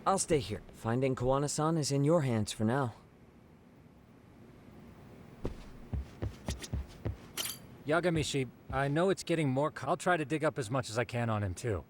I'll stay here. Finding Kawana-san is in your hands for now. Yagamishi, I know it's getting more. I'll try to dig up as much as I can on him, too.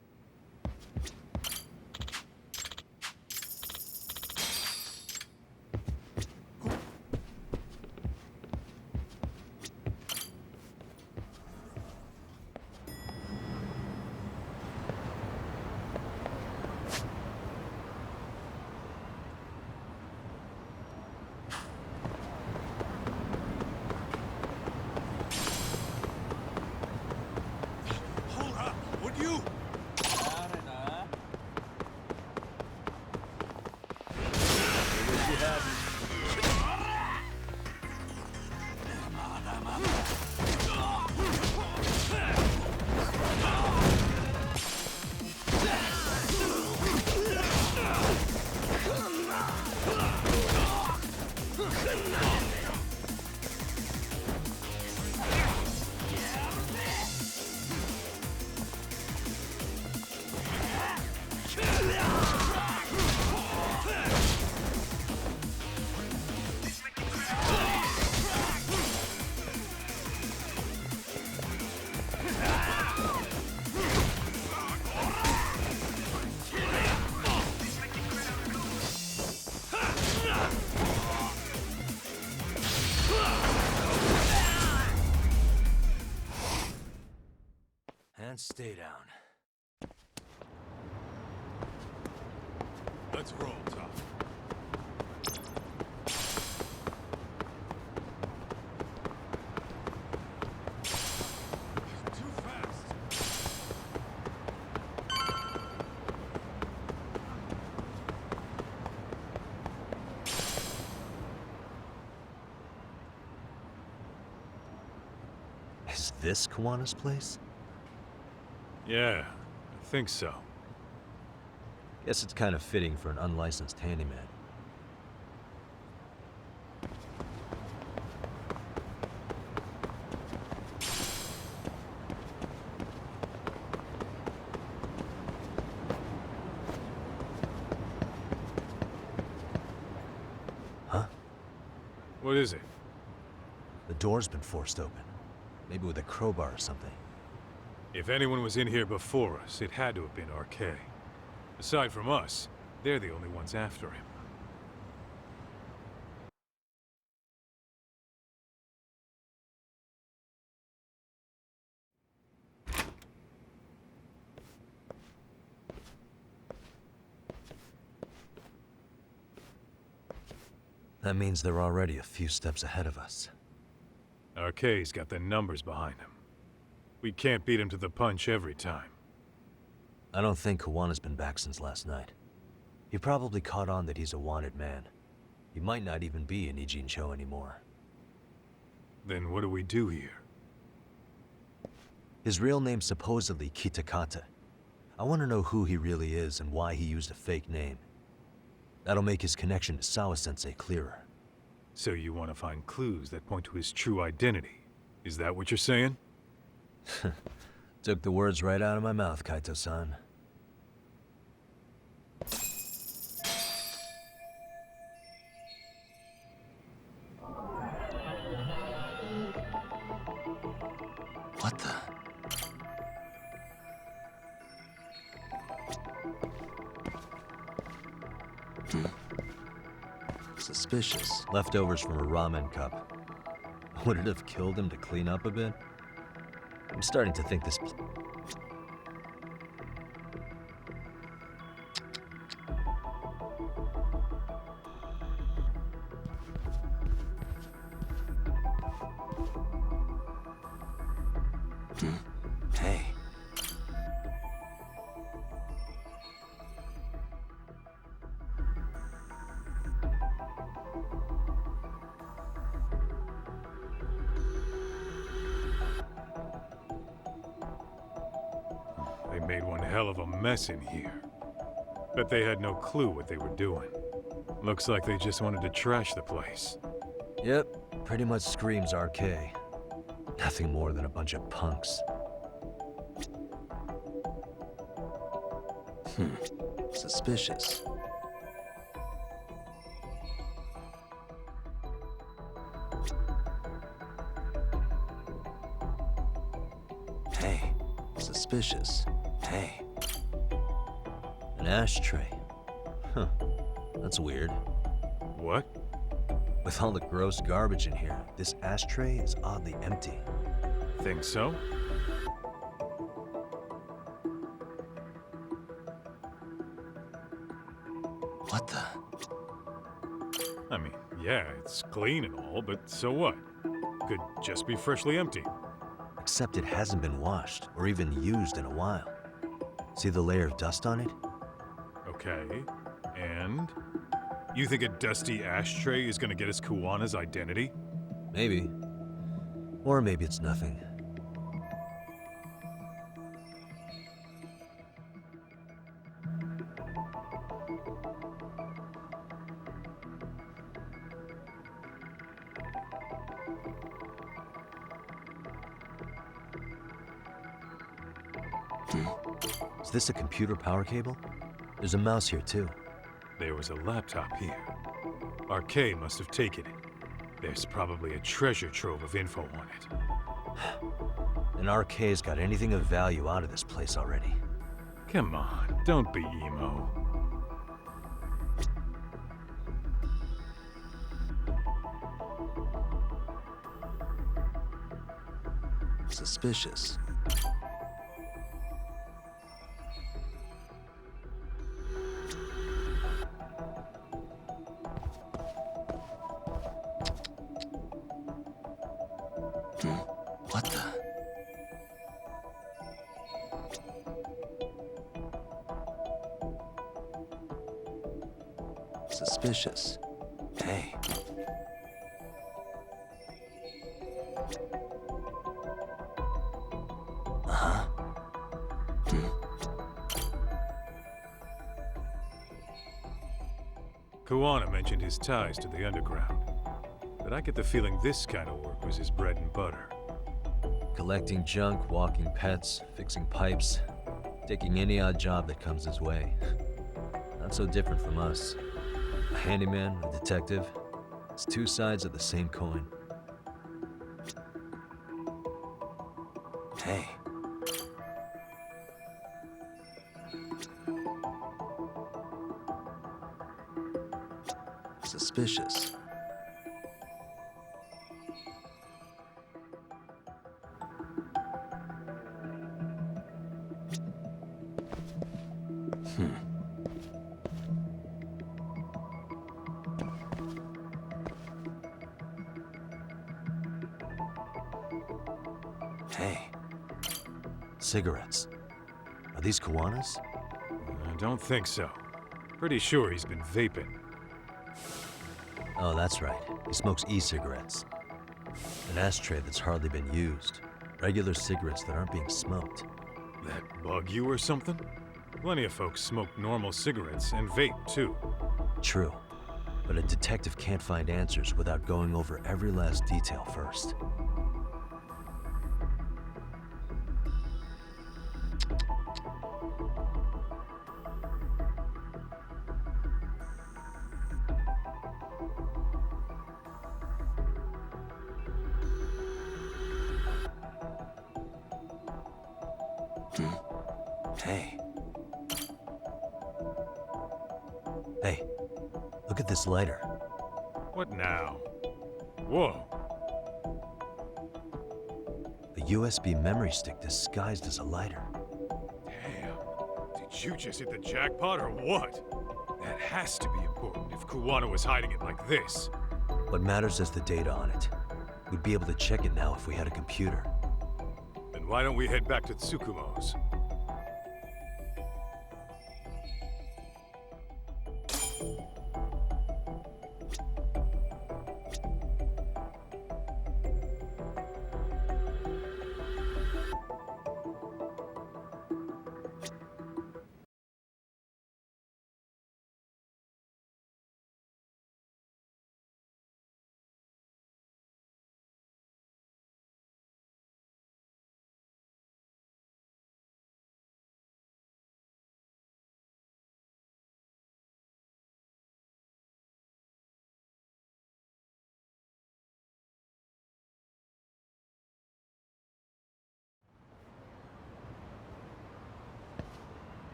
And stay down. Let's roll, Top. Too fast. Is this Kawana's place? Yeah, I think so. Guess it's kind of fitting for an unlicensed handyman. Huh? What is it? The door's been forced open. Maybe with a crowbar or something. If anyone was in here before us, it had to have been RK. Aside from us, they're the only ones after him. That means they're already a few steps ahead of us. RK's got the numbers behind him. We can't beat him to the punch every time. I don't think Kawana's been back since last night. He probably caught on that he's a wanted man. He might not even be in Ijincho anymore. Then what do we do here? His real name's supposedly Kitakata. I want to know who he really is and why he used a fake name. That'll make his connection to Sawa-sensei clearer. So you want to find clues that point to his true identity? Is that what you're saying? Took the words right out of my mouth, Kaito-san. What the? Suspicious. Leftovers from a ramen cup. Would it have killed him to clean up a bit? I'm starting to think this... Hey. They made one hell of a mess in here. Bet they had no clue what they were doing. Looks like they just wanted to trash the place. Yep, pretty much screams RK. Nothing more than a bunch of punks. Suspicious. Suspicious. Hey. An ashtray. Huh. That's weird. What? With all the gross garbage in here, this ashtray is oddly empty. Think so? What the? I mean, yeah, it's clean and all, but so what? Could just be freshly empty. Except it hasn't been washed or even used in a while. See the layer of dust on it? Okay, and? You think a dusty ashtray is gonna get us Kuwana's identity? Maybe. Or maybe it's nothing. Is this a computer power cable? There's a mouse here too. There was a laptop here. RK must have taken it. There's probably a treasure trove of info on it. And RK's got anything of value out of this place already. Come on, don't be emo. Suspicious. What the? Suspicious. Hey. Uh-huh. Kuwana mentioned his ties to the underground. But I get the feeling this kind of work was his bread and butter. Collecting junk, walking pets, fixing pipes, taking any odd job that comes his way. Not so different from us. A handyman, a detective. It's two sides of the same coin. Hey. Suspicious. Hey. Cigarettes. Are these Kuwana's? I don't think so. Pretty sure he's been vaping. Oh, that's right. He smokes e-cigarettes. An ashtray that's hardly been used. Regular cigarettes that aren't being smoked. That bug you or something? Plenty of folks smoke normal cigarettes and vape, too. True. But a detective can't find answers without going over every last detail first. Hey. Hey, look at this lighter. What now? Whoa. A USB memory stick disguised as a lighter. Damn. Did you just hit the jackpot or what? That has to be important if Kuwana was hiding it like this. What matters is the data on it. We'd be able to check it now if we had a computer. Then why don't we head back to Tsukumo's?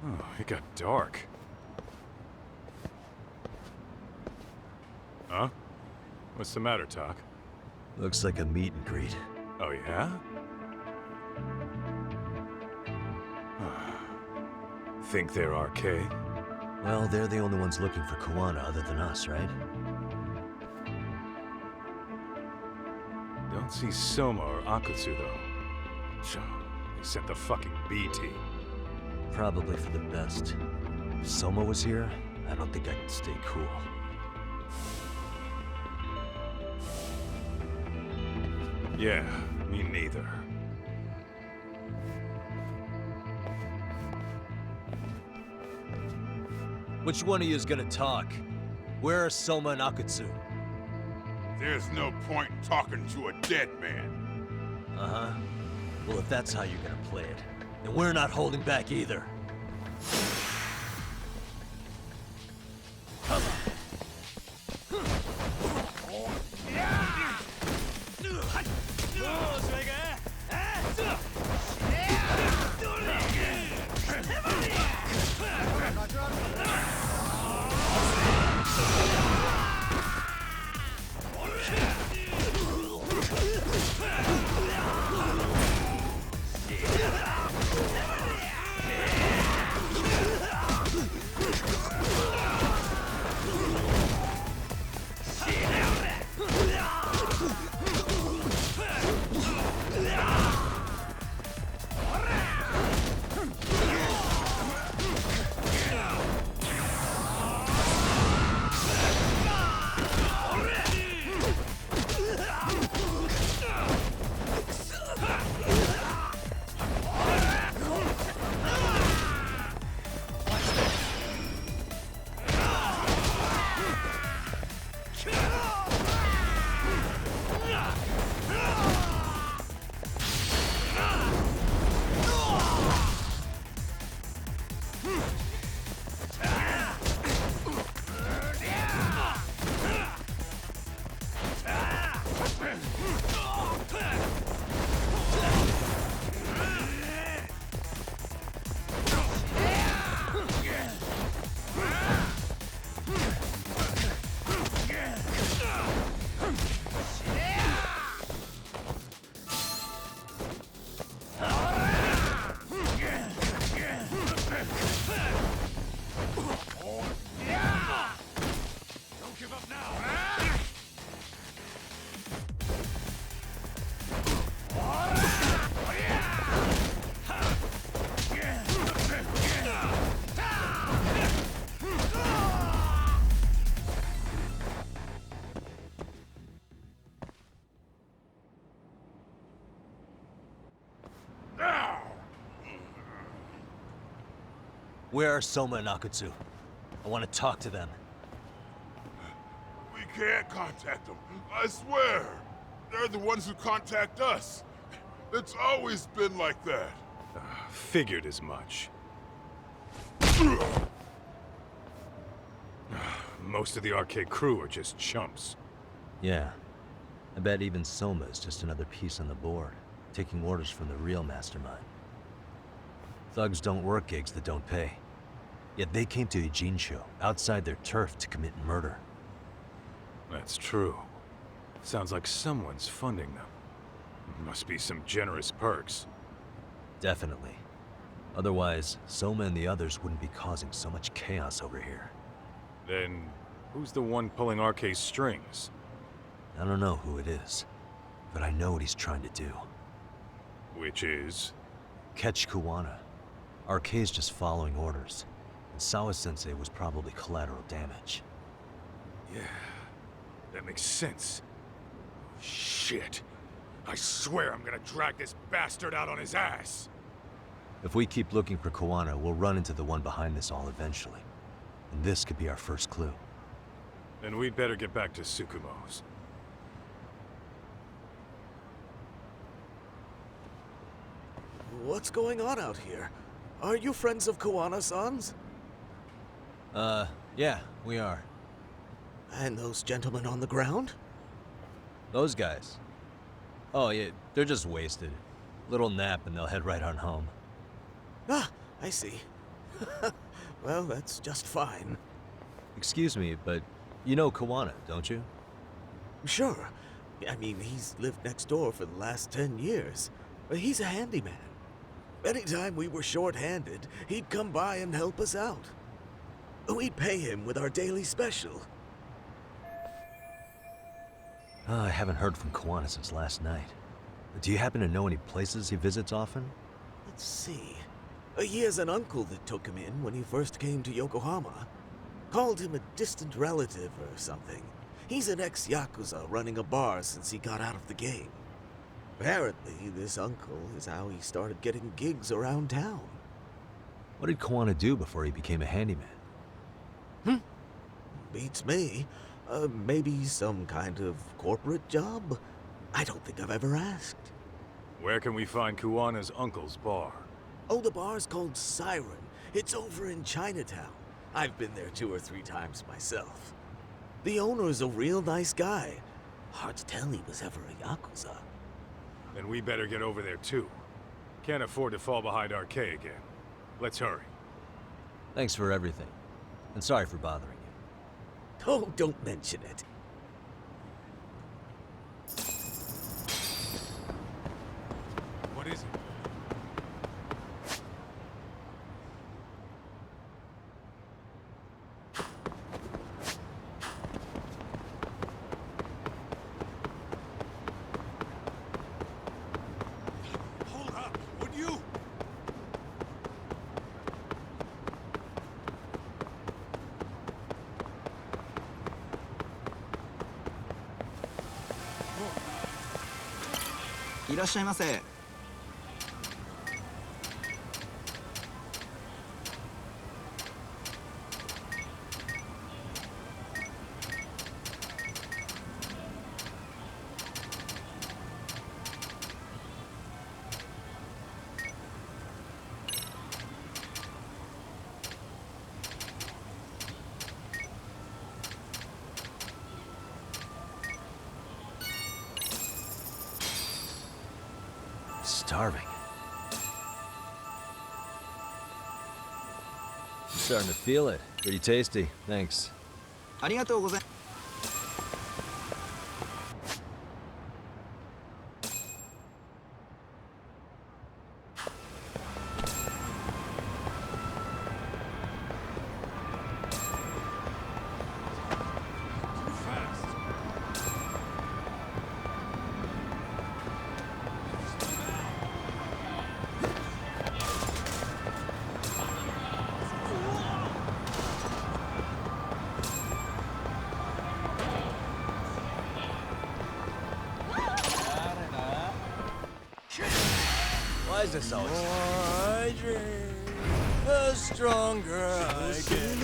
Oh, it got dark. Huh? What's the matter, Talk? Looks like a meet and greet. Oh, yeah? Think they're RK? Well, they're the only ones looking for Kuwana other than us, right? Don't see Soma or Akutsu, though. They sent the fucking B team. Probably for the best. If Soma was here, I don't think I could stay cool. Yeah, me neither. Which one of you is gonna talk? Where are Soma and Akutsu? There's no point in talking to a dead man. Uh-huh. Well, if that's how you're gonna play it, then we're not holding back either. Where are Soma and Akutsu? I want to talk to them. We can't contact them, I swear. They're the ones who contact us. It's always been like that. Figured as much. Most of the arcade crew are just chumps. Yeah. I bet even Soma is just another piece on the board, taking orders from the real mastermind. Thugs don't work gigs that don't pay. Yet they came to Ijincho, outside their turf, to commit murder. That's true. Sounds like someone's funding them. Must be some generous perks. Definitely. Otherwise, Soma and the others wouldn't be causing so much chaos over here. Then, who's the one pulling RK's strings? I don't know who it is, but I know what he's trying to do. Which is? Catch Kuwana. RK's just following orders. And Sawa-sensei was probably collateral damage. Yeah, that makes sense. Shit. I swear I'm gonna drag this bastard out on his ass. If we keep looking for Kuwana, we'll run into the one behind this all eventually. And this could be our first clue. Then we'd better get back to Tsukumo's. What's going on out here? Are you friends of Kuwana-san's? Yeah, we are. And those gentlemen on the ground? Those guys. Oh, yeah, they're just wasted. Little nap and they'll head right on home. Ah, I see. Well, that's just fine. Excuse me, but you know Kawana, don't you? Sure. I mean, he's lived next door for the last 10 years. He's a handyman. Anytime we were short-handed, he'd come by and help us out. We'd pay him with our daily special. I haven't heard from Kawana since last night. Do you happen to know any places he visits often? Let's see. He has an uncle that took him in when he first came to Yokohama. Called him a distant relative or something. He's an ex-Yakuza running a bar since he got out of the game. Apparently, this uncle is how he started getting gigs around town. What did Kawana do before he became a handyman? Beats me. Maybe some kind of corporate job? I don't think I've ever asked. Where can we find Kuwana's uncle's bar? Oh, the bar's called Siren. It's over in Chinatown. I've been there 2 or 3 times myself. The owner's a real nice guy. Hard to tell he was ever a Yakuza. Then we better get over there too. Can't afford to fall behind RK again. Let's hurry. Thanks for everything. And sorry for bothering you. Oh, don't mention it. What is it? Hold up, would you?いらっしゃいませ。Starving. I'm starting to feel it. Pretty tasty. Thanks. ありがとうござい。Why is this always... I dream, the stronger I get.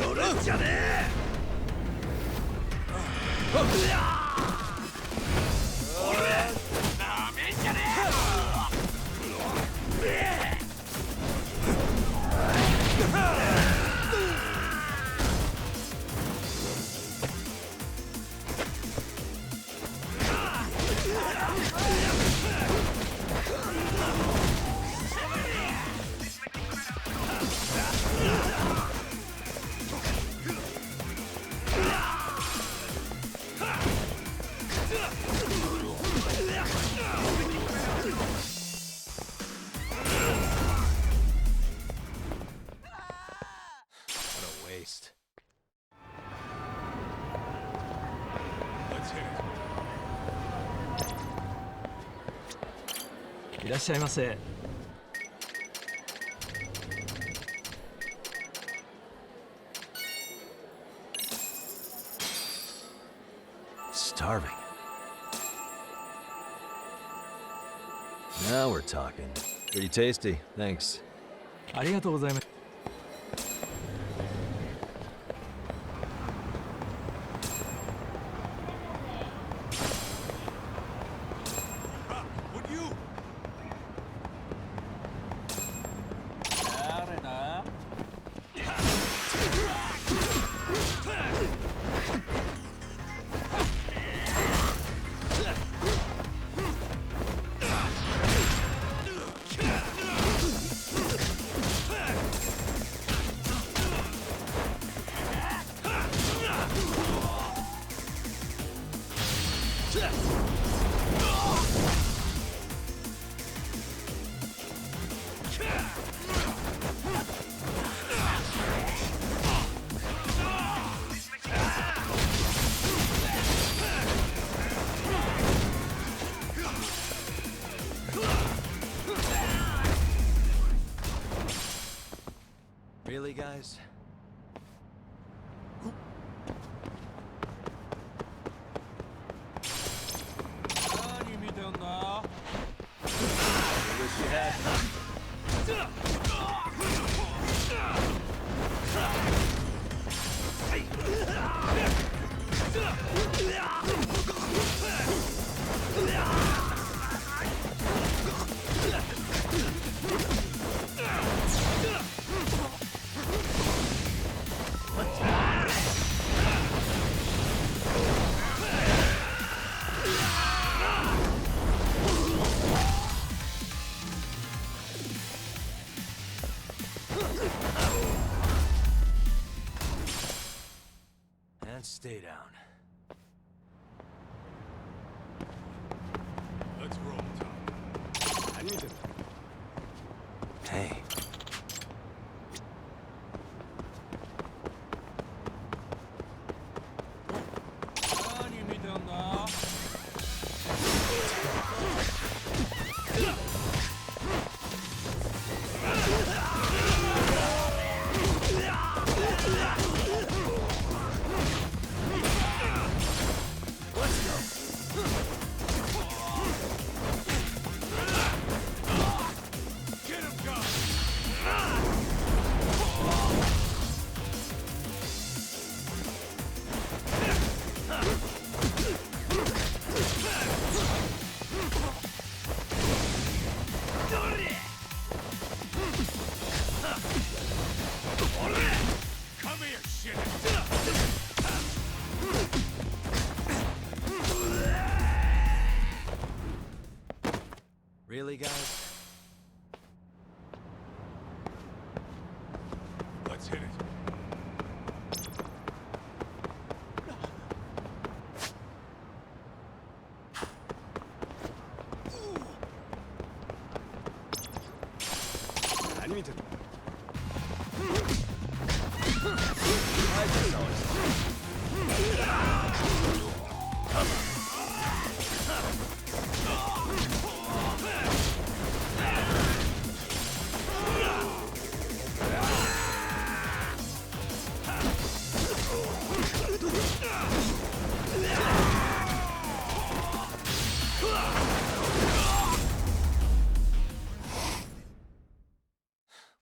What a waste. Let's hit it. いらっしゃいませ。Starving. Now we're talking. Pretty tasty. Thanks. ありがとうございます。Would you? 誰だ？ Let's Really, guys? Wish you had. And stay down. Let's roll, Tom. Hey. Come here, shit! Really, guys? Let's hit it.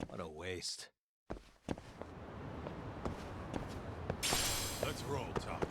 What a waste. Let's roll, Talk.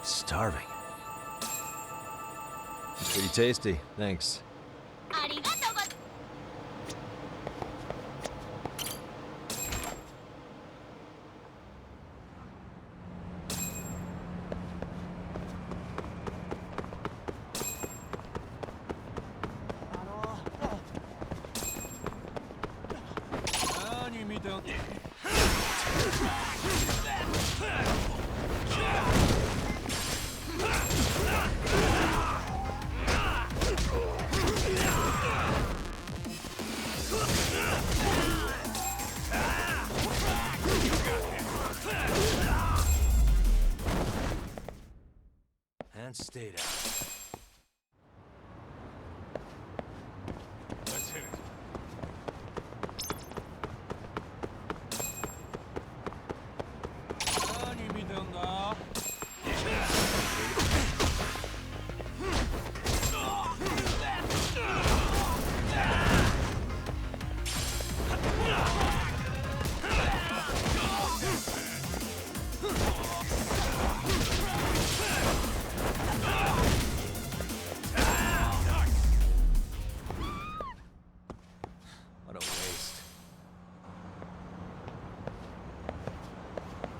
Starving. It's pretty tasty, thanks. ありがとうございます。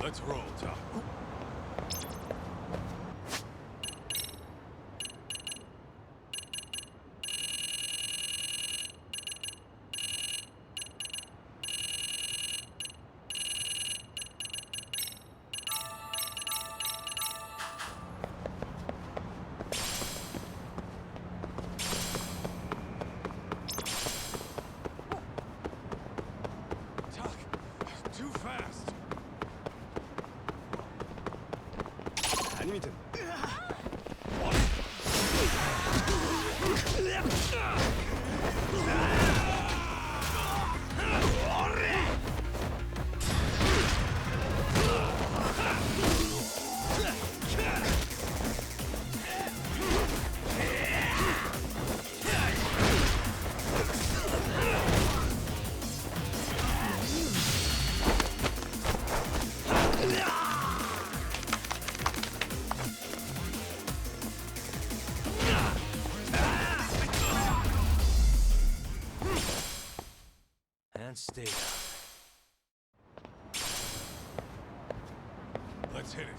Let's roll, Taco. Too fast. 何見てんの And stay down. Let's hit it.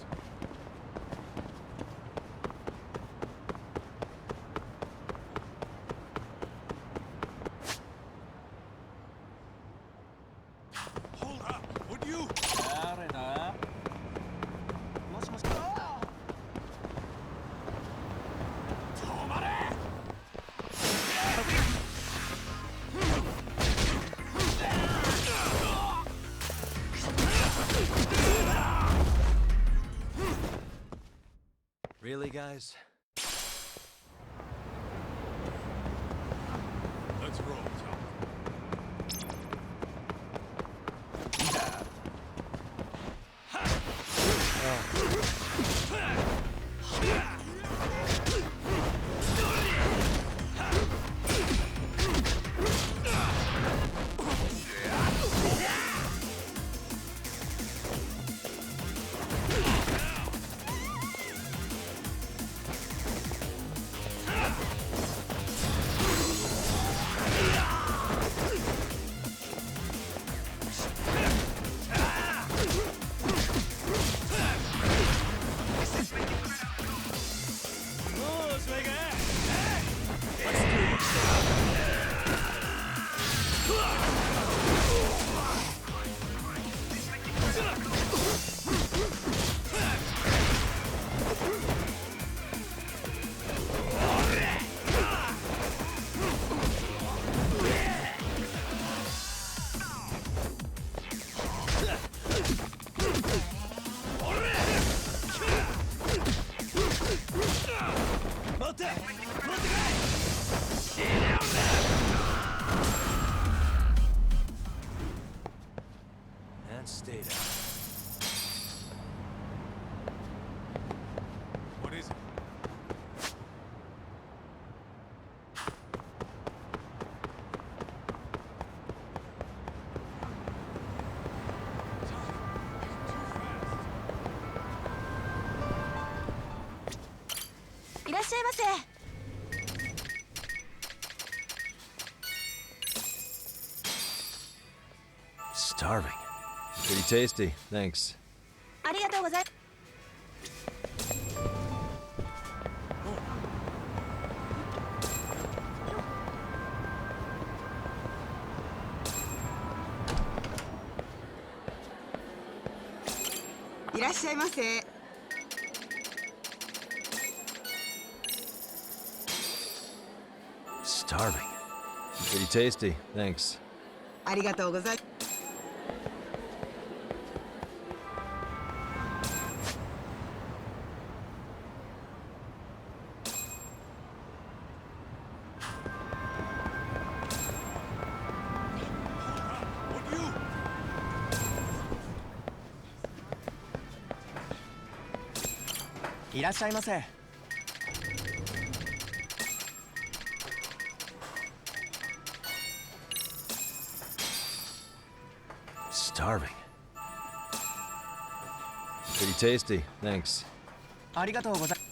Hold up, would you? 誰だもしもし止まれ! Really, guys? Let's roll, Taco. And stay down. What is it? Too fast. いらっしゃいませ。 Starving. Pretty tasty, thanks. ありがとうござい。いらっしゃいませ。 Starving. Pretty tasty, thanks. ありがとうござい。 Would you? いらっしゃいませ Starving. Pretty tasty, thanks. ありがとうござい Starving.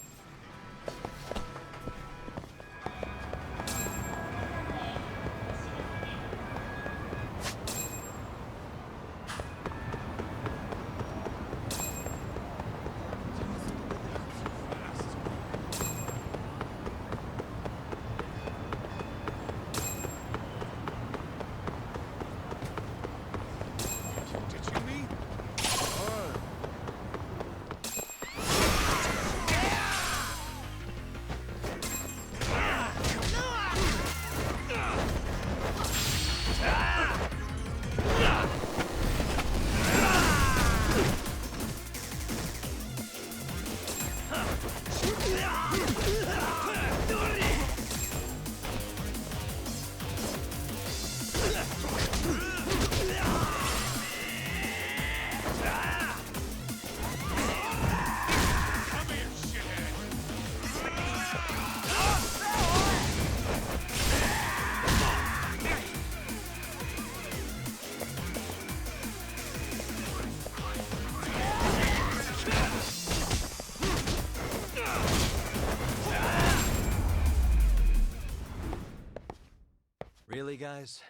Really, guys?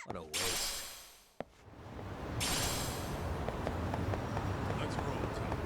What a waste. Let's roll, Tom.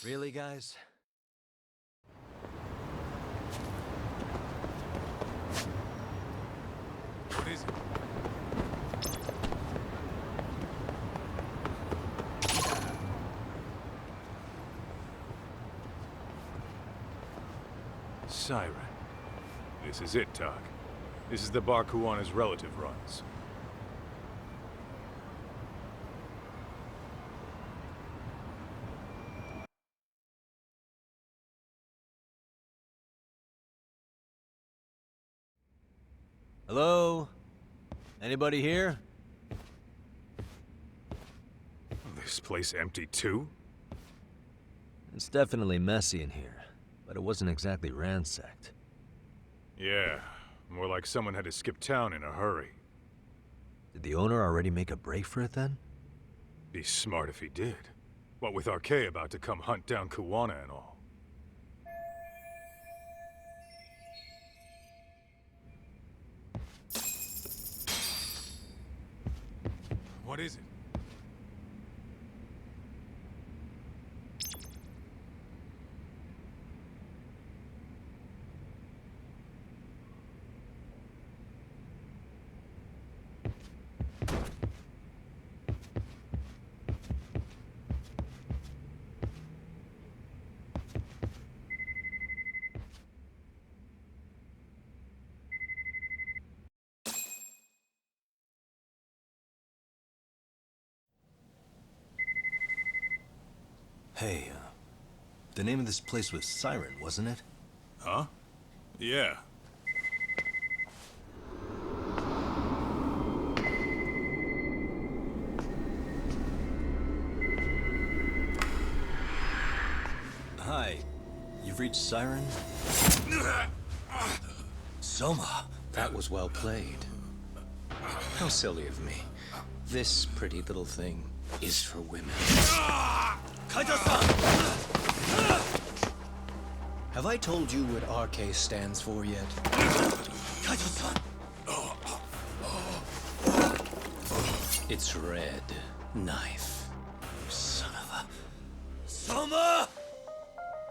Really, guys? What is it? Siren. This is it, Tog. This is the bar Kuwana's relative runs. Hello? Anybody here? This place empty too? It's definitely messy in here, but it wasn't exactly ransacked. Yeah, more like someone had to skip town in a hurry. Did the owner already make a break for it then? Be smart if he did. What with Arkay about to come hunt down Kuwana and all. What What is it? Hey, the name of this place was Siren, wasn't it? Huh? Yeah. Hi, you've reached Siren? Soma. That was well played. How silly of me. This pretty little thing is for women. Kaito-san! Have I told you what RK stands for yet? Kaito-san! It's Red Knife. Son of a... Soma!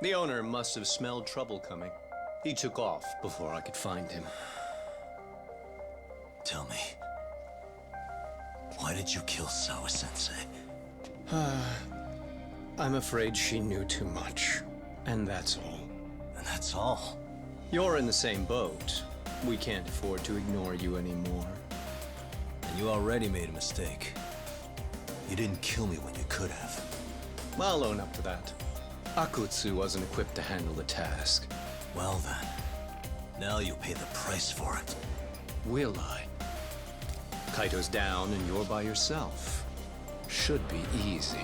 The owner must have smelled trouble coming. He took off before I could find him. Tell me, why did you kill Sawa-sensei? I'm afraid she knew too much. And that's all. And that's all? You're in the same boat. We can't afford to ignore you anymore. And you already made a mistake. You didn't kill me when you could have. I'll own up to that. Akutsu wasn't equipped to handle the task. Well then, now you'll pay the price for it. Will I? Kaito's down and you're by yourself. Should be easy.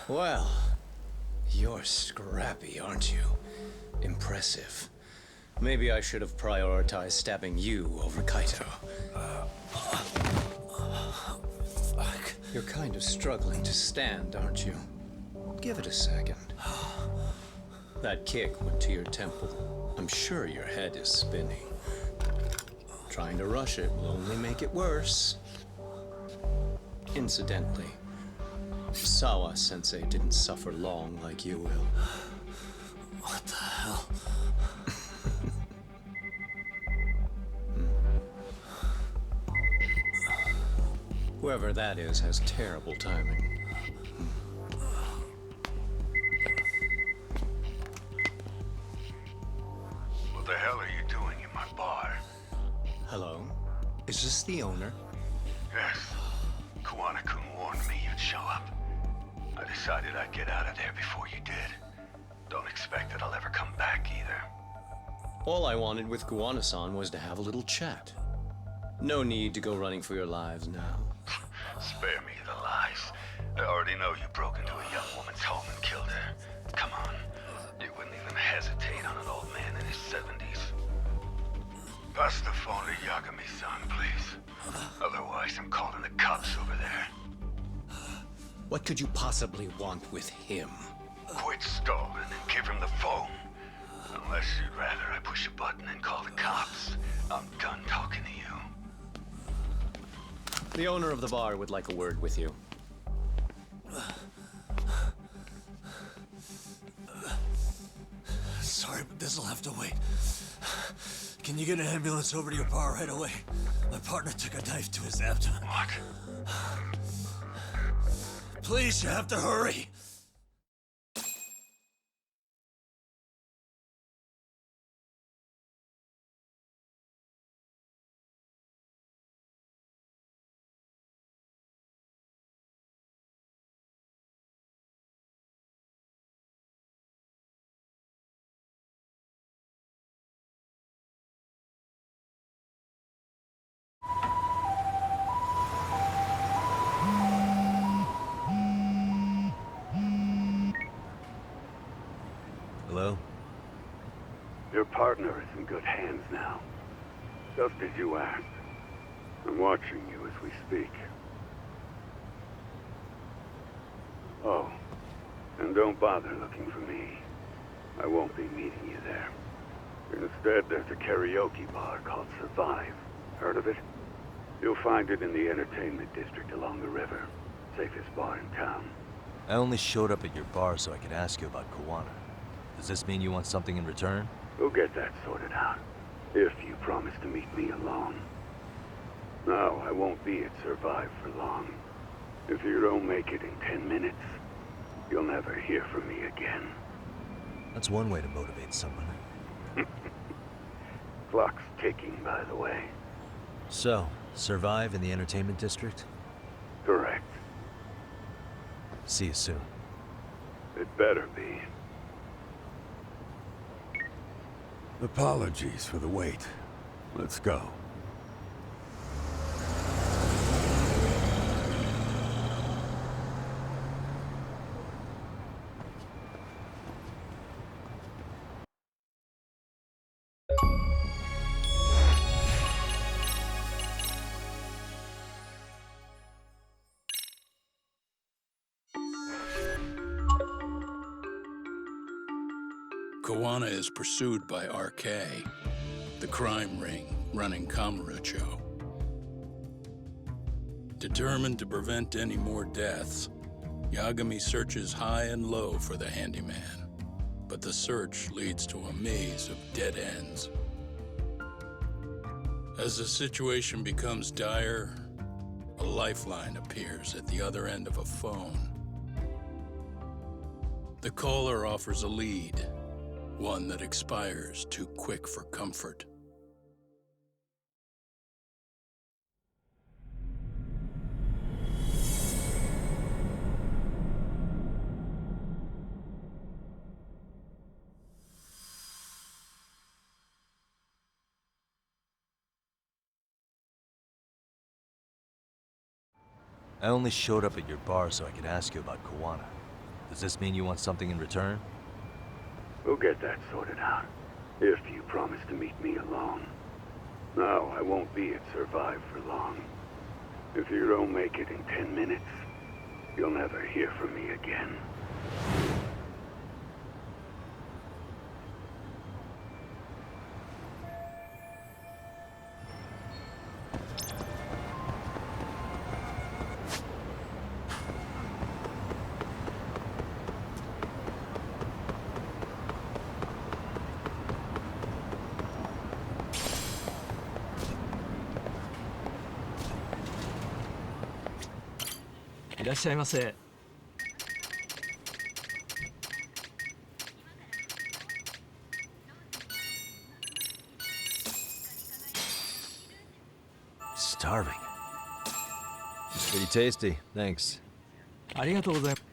Well, you're scrappy, aren't you? Impressive. Maybe I should have prioritized stabbing you over Kaito. You're kind of struggling to stand, aren't you? Give it a second. That kick went to your temple. I'm sure your head is spinning. Trying to rush it will only make it worse. Incidentally, Sawa-sensei didn't suffer long like you will. What the hell? Whoever that is has terrible timing. What the hell are you doing in my bar? Hello? Is this the owner? Yes. Kuwana-kun warned me you'd show up. I decided I'd get out of there before you did. Don't expect that I'll ever come back either. All I wanted with Kuwana-san was to have a little chat. No need to go running for your lives now. Spare me the lies. I already know you broke into a young woman's home and killed her. Come on. You wouldn't even hesitate on an old man in his 70s. Pass the phone to Yagami-san, please. Otherwise, I'm calling the cops over there. What could you possibly want with him? Quit stalling and give him the phone. Unless you'd rather I push a button and call the cops. I'm done talking to you. The owner of the bar would like a word with you. Sorry, but this'll have to wait. Can you get an ambulance over to your bar right away? My partner took a knife to his abdomen. What? Please, you have to hurry. Hello? Your partner is in good hands now. Just as you asked. I'm watching you as we speak. Oh, and don't bother looking for me. I won't be meeting you there. Instead, there's a karaoke bar called Survive. Heard of it? You'll find it in the entertainment district along the river. Safest bar in town. I only showed up at your bar so I could ask you about Kuwana. Does this mean you want something in return? We'll get that sorted out. If you promise to meet me alone. No, I won't be at Survive for long. If you don't make it in 10 minutes, you'll never hear from me again. That's one way to motivate someone. Clock's ticking, by the way. So, Survive in the entertainment district? Correct. See you soon. It better be. Apologies for the wait. Let's go. Kawana is pursued by RK, the crime ring running Kamurocho. Determined to prevent any more deaths, Yagami searches high and low for the handyman, but the search leads to a maze of dead ends. As the situation becomes dire, a lifeline appears at the other end of a phone. The caller offers a lead, one that expires too quick for comfort. I only showed up at your bar so I could ask you about Kawana. Does this mean you want something in return? We'll get that sorted out, if you promise to meet me alone. No, I won't be at Survive for long. If you don't make it in 10 minutes, you'll never hear from me again. Starving. It's pretty tasty, thanks. ありがとうございます。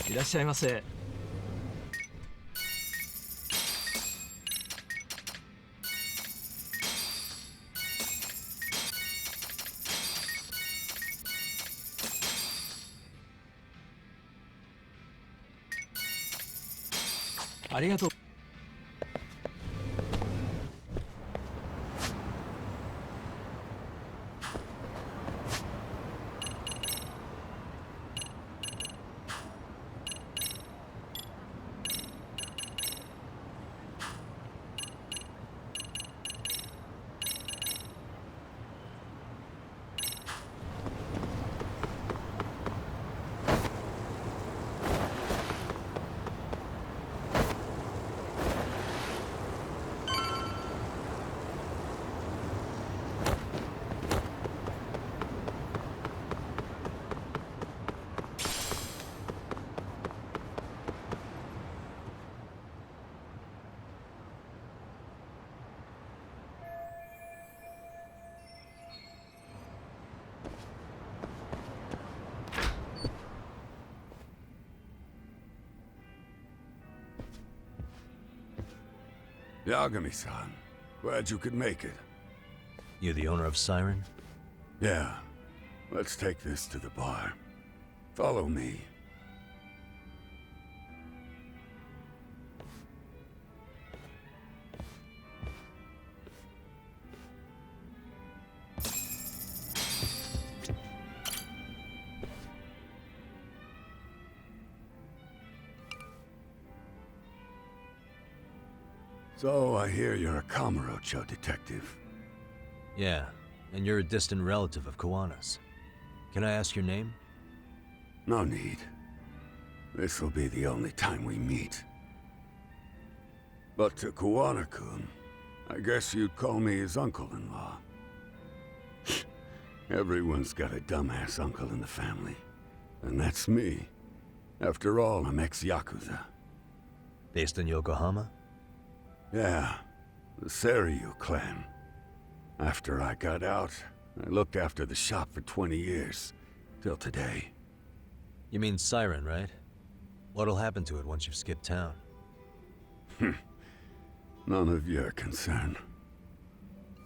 いらっしゃいませ。ありがとう。Yagami-san, glad you could make it. You the owner of Siren? Yeah. Let's take this to the bar. Follow me. So, I hear you're a Kamurocho detective. Yeah, and you're a distant relative of Kawana's. Can I ask your name? No need. This'll be the only time we meet. But to Kuwana-kun, I guess you'd call me his uncle-in-law. Everyone's got a dumbass uncle in the family. And that's me. After all, I'm ex-Yakuza. Based in Yokohama? Yeah, the Seiryu clan. After I got out, I looked after the shop for 20 years. Till today. You mean Siren, right? What'll happen to it once you've skipped town? None of your concern.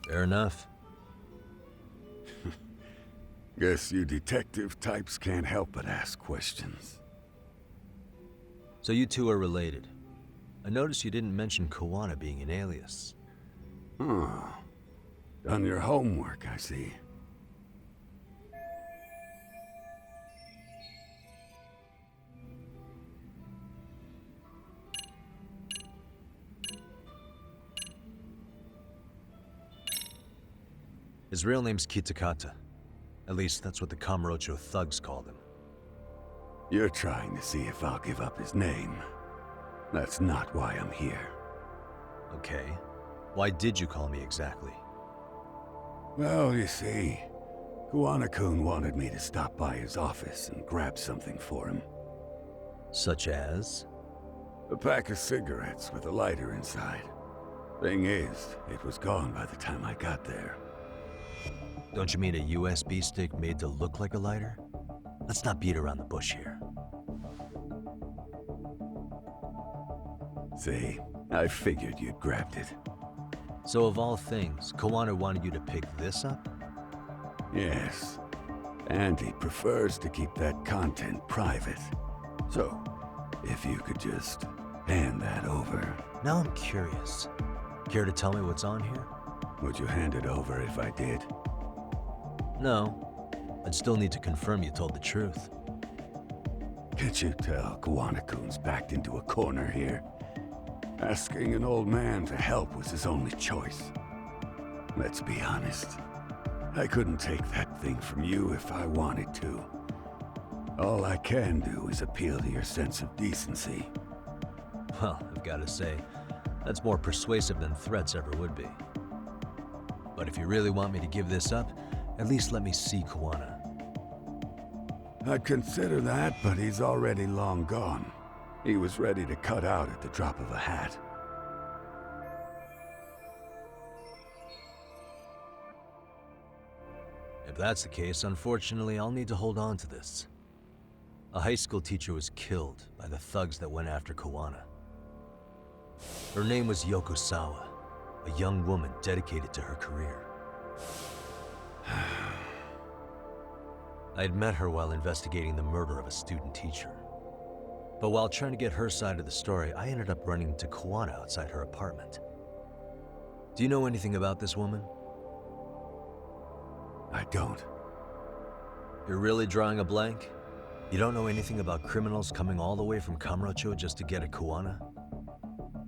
Fair enough. Guess you detective types can't help but ask questions. So you two are related. I noticed you didn't mention Kuwana being an alias. Oh. Done your homework, I see. His real name's Kitakata. At least that's what the Kamurocho thugs called him. You're trying to see if I'll give up his name. That's not why I'm here. Okay. Why did you call me exactly? Well, you see, Kuwana-kun wanted me to stop by his office and grab something for him. Such as? A pack of cigarettes with a lighter inside. Thing is, it was gone by the time I got there. Don't you mean a USB stick made to look like a lighter? Let's not beat around the bush here. See, I figured you'd grabbed it. So of all things, Kuwana wanted you to pick this up? Yes. And he prefers to keep that content private. So, if you could just hand that over. Now I'm curious. Care to tell me what's on here? Would you hand it over if I did? No. I'd still need to confirm you told the truth. Can't you tell Kuwana-kun's backed into a corner here? Asking an old man to help was his only choice. Let's be honest. I couldn't take that thing from you if I wanted to. All I can do is appeal to your sense of decency. Well, I've got to say, that's more persuasive than threats ever would be. But if you really want me to give this up, at least let me see Kuwana. I'd consider that, but he's already long gone. He was ready to cut out at the drop of a hat. If that's the case, unfortunately, I'll need to hold on to this. A high school teacher was killed by the thugs that went after Kuwana. Her name was Yoko Sawa, a young woman dedicated to her career. I had met her while investigating the murder of a student teacher. But while trying to get her side of the story, I ended up running into Kuwana outside her apartment. Do you know anything about this woman? I don't. You're really drawing a blank? You don't know anything about criminals coming all the way from Kamurocho just to get at Kuwana?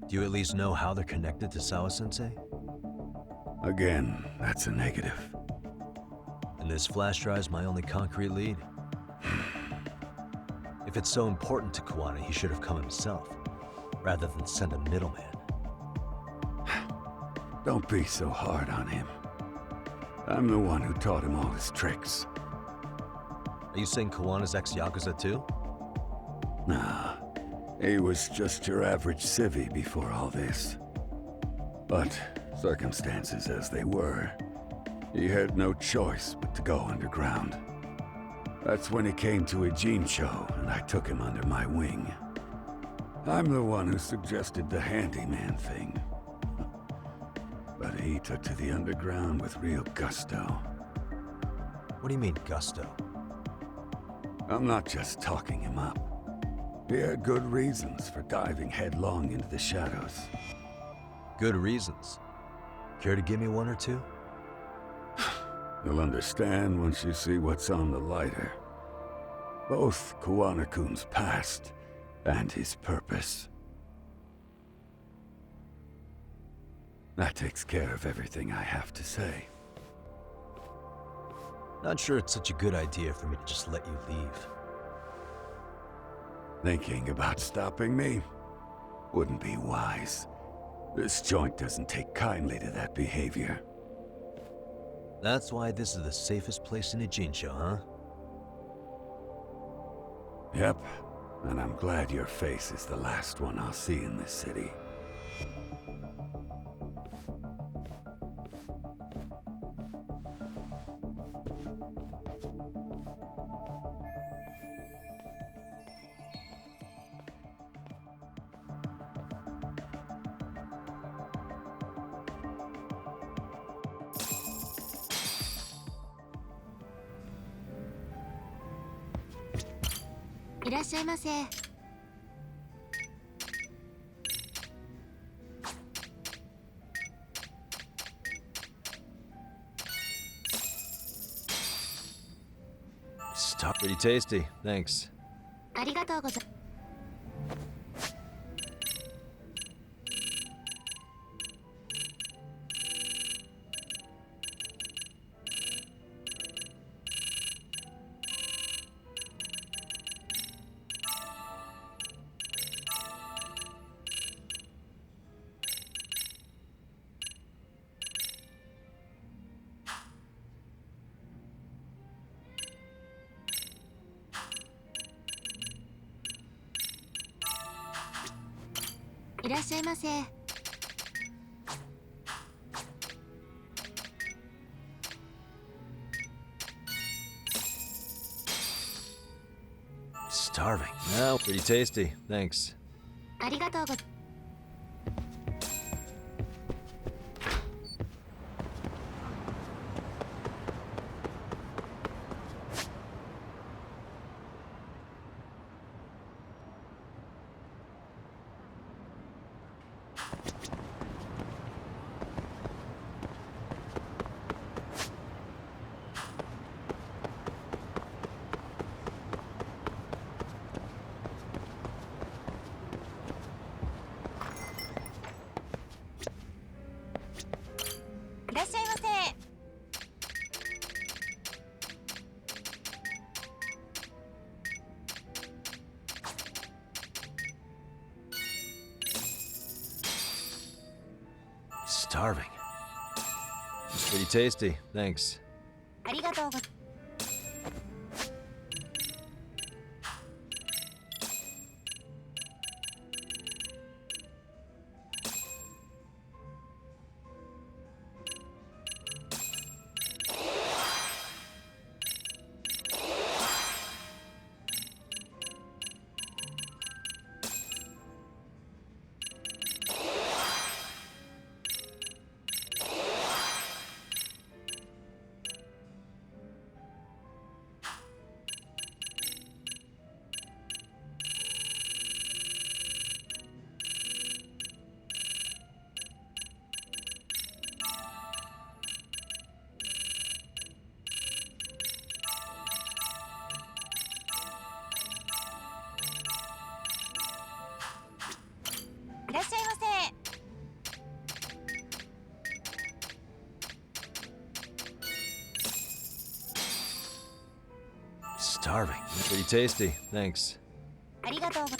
Do you at least know how they're connected to Sawa-sensei? Again, that's a negative. And this flash drive's my only concrete lead. If it's so important to Kuwana, he should have come himself, rather than send a middleman. Don't be so hard on him. I'm the one who taught him all his tricks. Are you saying Kuwana's ex-Yakuza too? Nah, he was just your average civvy before all this. But circumstances as they were, he had no choice but to go underground. That's when he came to a Jincho, and I took him under my wing. I'm the one who suggested the handyman thing. But he took to the underground with real gusto. What do you mean, gusto? I'm not just talking him up. He had good reasons for diving headlong into the shadows. Good reasons. Care to give me one or two? You'll understand once you see what's on the lighter. Both Kuwana-kun's past and his purpose. That takes care of everything I have to say. Not sure it's such a good idea for me to just let you leave. Thinking about stopping me? Wouldn't be wise. This joint doesn't take kindly to that behavior. That's why this is the safest place in Ijincho, huh? Yep, and I'm glad your face is the last one I'll see in this city. Pretty tasty, thanks. ありがとうござい いらっしゃいませ。 Starving. No, pretty tasty, thanks. ありがとうござい いらっしゃいませ。 Starving. It's pretty tasty, thanks. ありがとうござい いらっしゃいませ。 Starving. Pretty tasty, thanks. ありがとうござい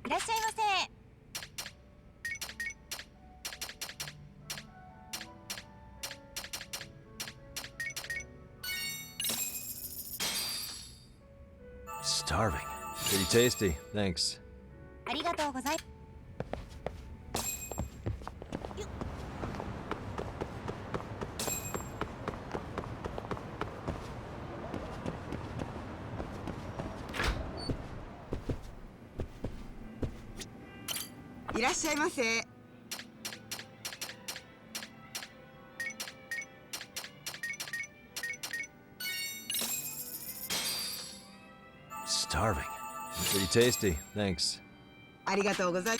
いらっしゃいませ。 Starving. Pretty tasty, thanks. ありがとうござい いらっしゃいませ。 Starving. Pretty tasty, thanks. ありがとうござい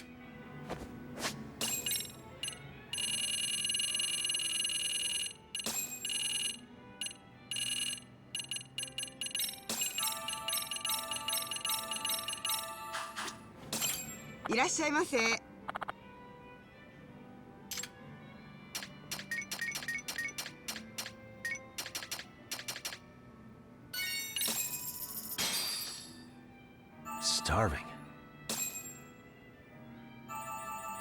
いらっしゃいませ。Starving.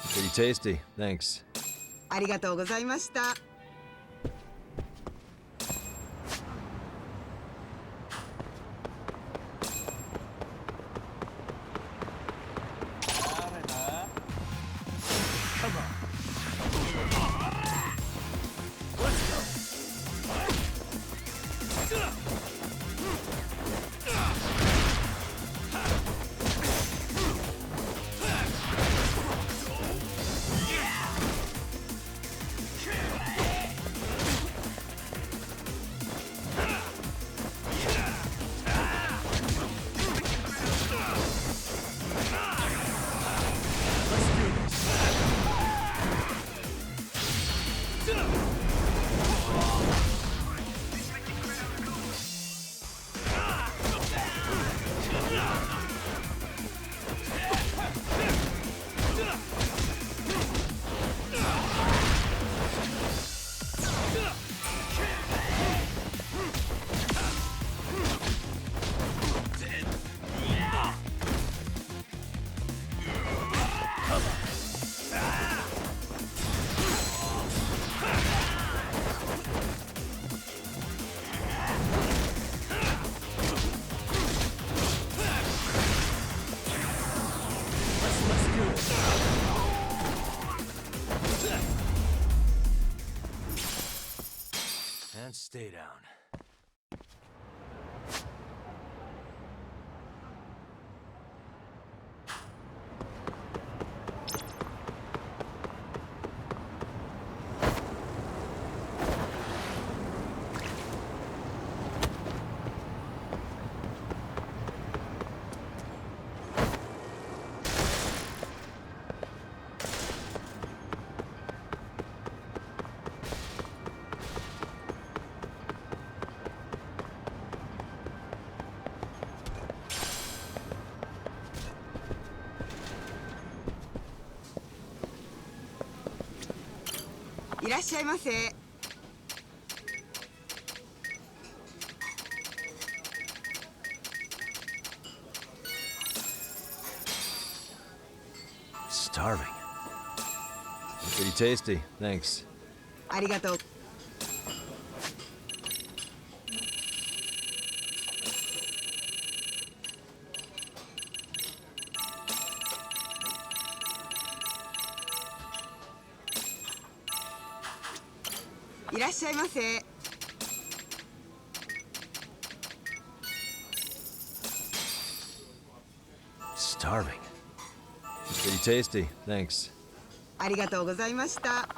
Pretty tasty, thanks. ありがとうございました。And stay down.いらっしゃいませ。Starving. Pretty tasty, thanks. ありがとう。いらっしゃいませ。Starving. Pretty tasty, thanks. ありがとうございました。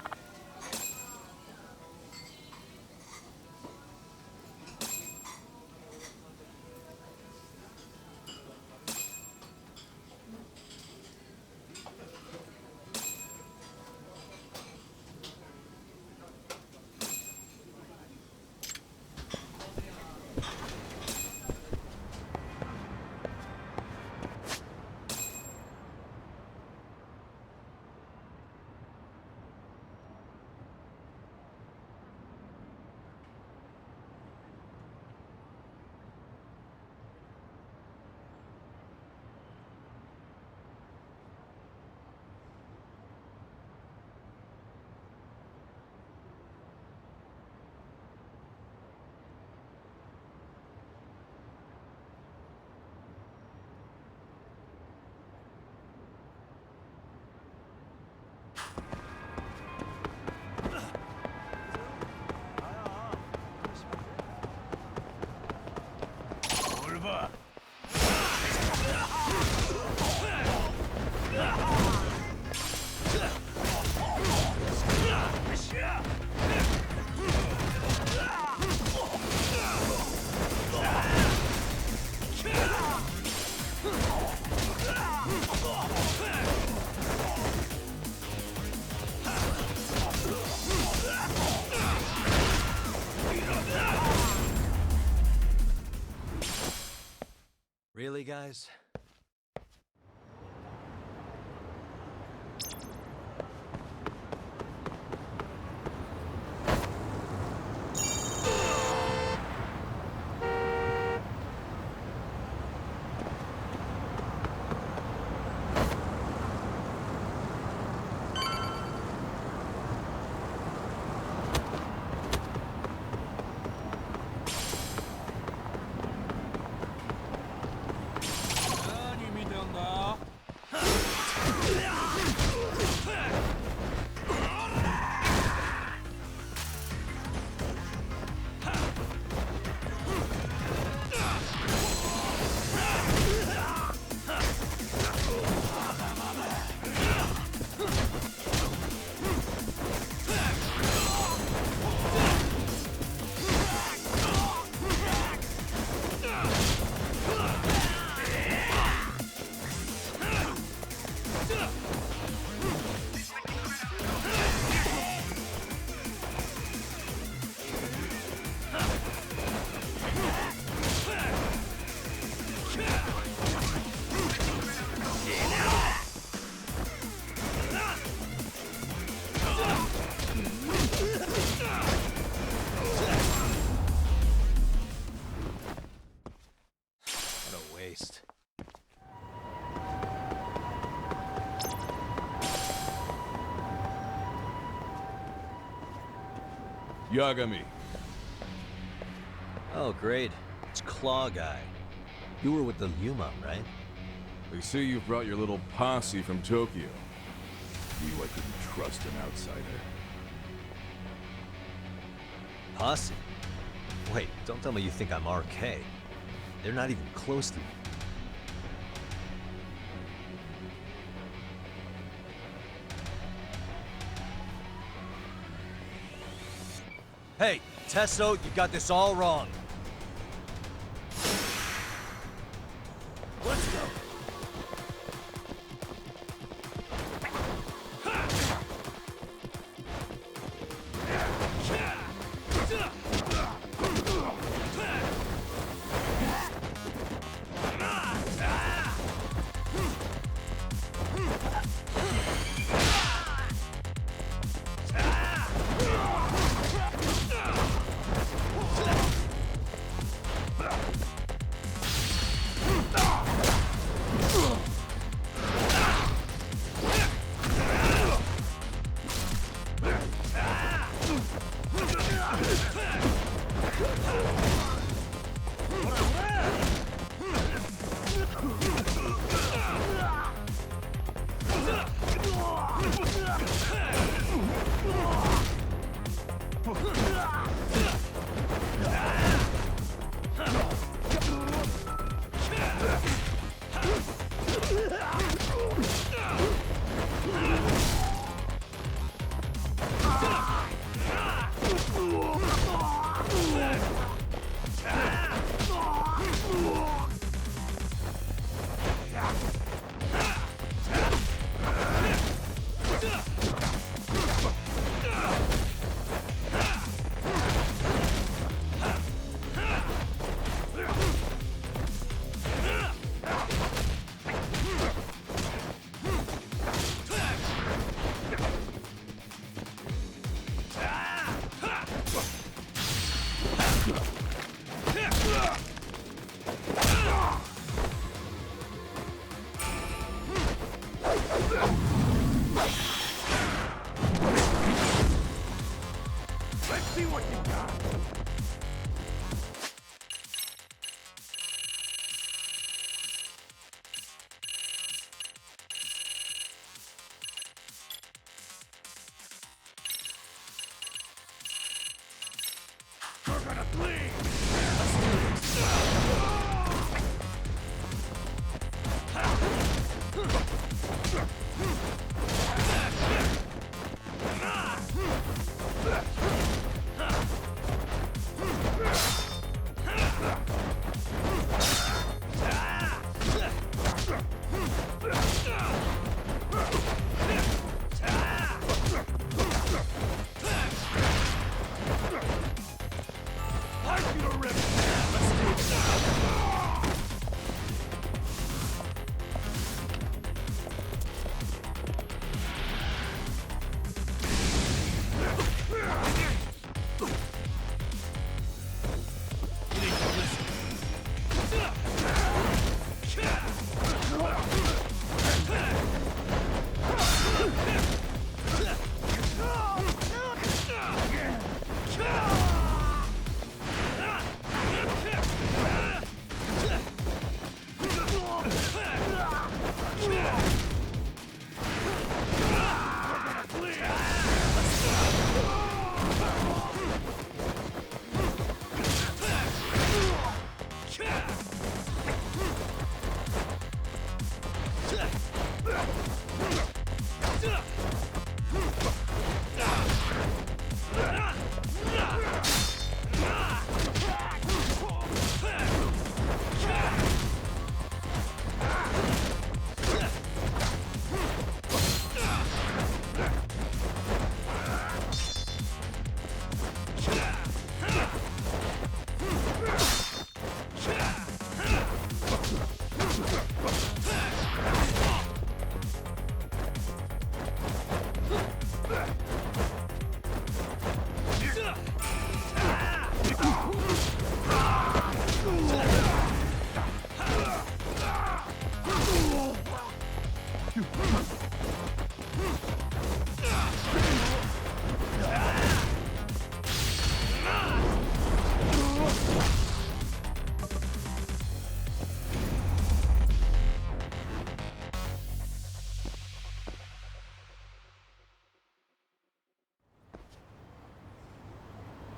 Really, guys? Yagami. Oh, great. It's Claw Guy. You were with the Yuma, right? They say you've brought your little posse from Tokyo. You I couldn't trust an outsider. Posse? Wait, don't tell me you think I'm RK. They're not even close to me. Hey, Tesso, you got this all wrong. Let's go.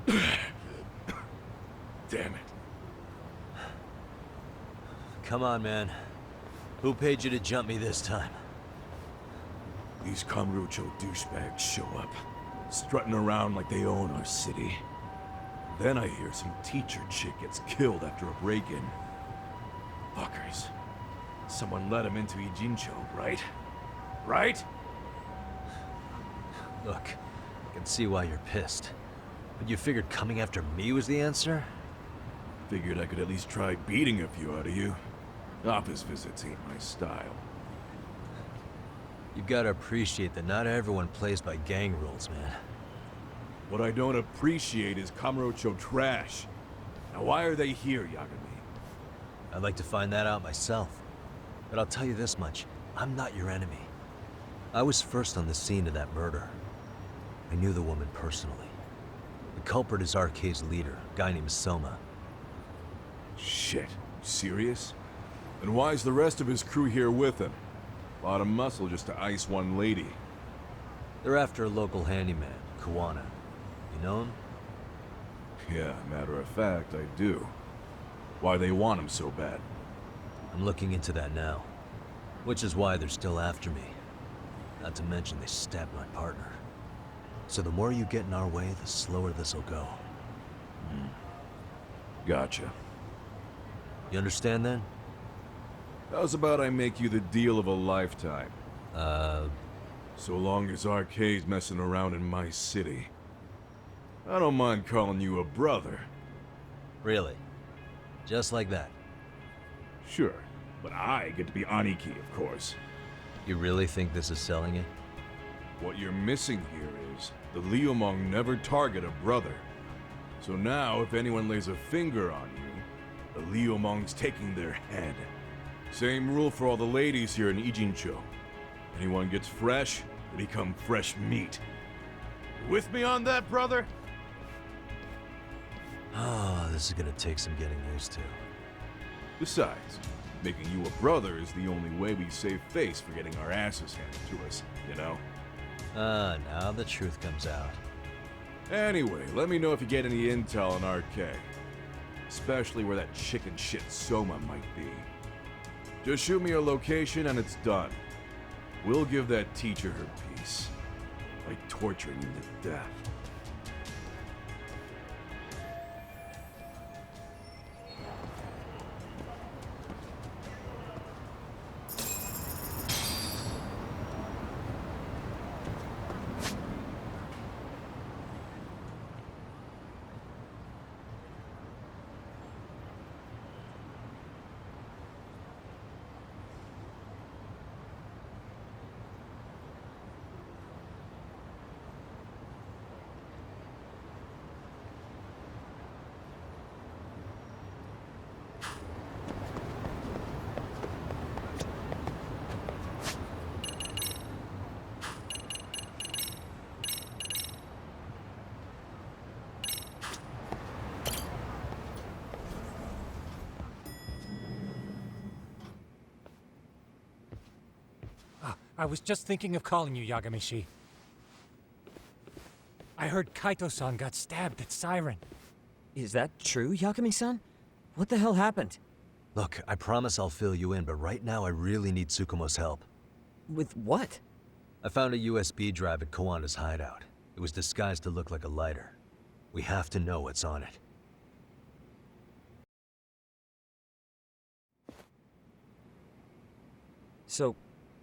Damn it. Come on, man. Who paid you to jump me this time? These Kamurocho douchebags show up, strutting around like they own our city. Then I hear some teacher chick gets killed after a break-in. Fuckers. Someone let him into Ijincho, right? Right? Look, I can see why you're pissed. But you figured coming after me was the answer? Figured I could at least try beating a few out of you. Office visits ain't my style. You gotta appreciate that not everyone plays by gang rules, man. What I don't appreciate is Kamurocho trash. Now why are they here, Yagami? I'd like to find that out myself. But I'll tell you this much, I'm not your enemy. I was first on the scene of that murder. I knew the woman personally. The culprit is RK's leader, a guy named Soma. Shit, serious? And why's the rest of his crew here with him? A lot of muscle just to ice one lady. They're after a local handyman, Kawana. You know him? Yeah, matter of fact, I do. Why they want him so bad? I'm looking into that now. Which is why they're still after me. Not to mention they stabbed my partner. So the more you get in our way, the slower this'll go. Gotcha. You understand then? How's about I make you the deal of a lifetime? So long as RK's messing around in my city. I don't mind calling you a brother. Really? Just like that? Sure, but I get to be Aniki, of course. You really think this is selling it? What you're missing here is the Liumong never target a brother. So now, if anyone lays a finger on you, the Liumong's taking their head. Same rule for all the ladies here in Ijincho. Anyone gets fresh, they become fresh meat. You with me on that, brother? Oh, this is gonna take some getting used to. Besides, making you a brother is the only way we save face for getting our asses handed to us, you know? Now the truth comes out. Anyway, let me know if you get any intel on RK. Especially where that chicken shit Soma might be. Just shoot me a location and it's done. We'll give that teacher her piece. By torturing him to death. I was just thinking of calling you, Yagami-shi. I heard Kaito-san got stabbed at Siren. Is that true, Yagami-san? What the hell happened? Look, I promise I'll fill you in, but right now I really need Tsukumo's help. With what? I found a USB drive at Kawana's hideout. It was disguised to look like a lighter. We have to know what's on it. So,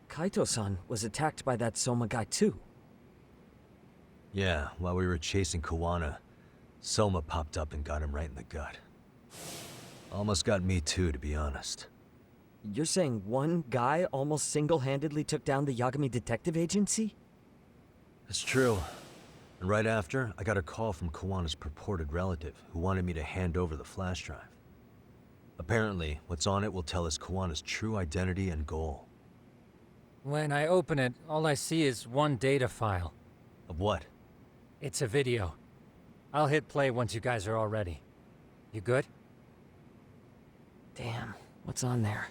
Kaito-san was attacked by that Soma guy too? Yeah, while we were chasing Kawana, Soma popped up and got him right in the gut. Almost got me too, to be honest. You're saying one guy almost single-handedly took down the Yagami Detective Agency? It's true. And right after, I got a call from Kawana's purported relative, who wanted me to hand over the flash drive. Apparently, what's on it will tell us Kawana's true identity and goal. When I open it, all I see is one data file. Of what? It's a video. I'll hit play once you guys are all ready. You good? Damn, what's on there?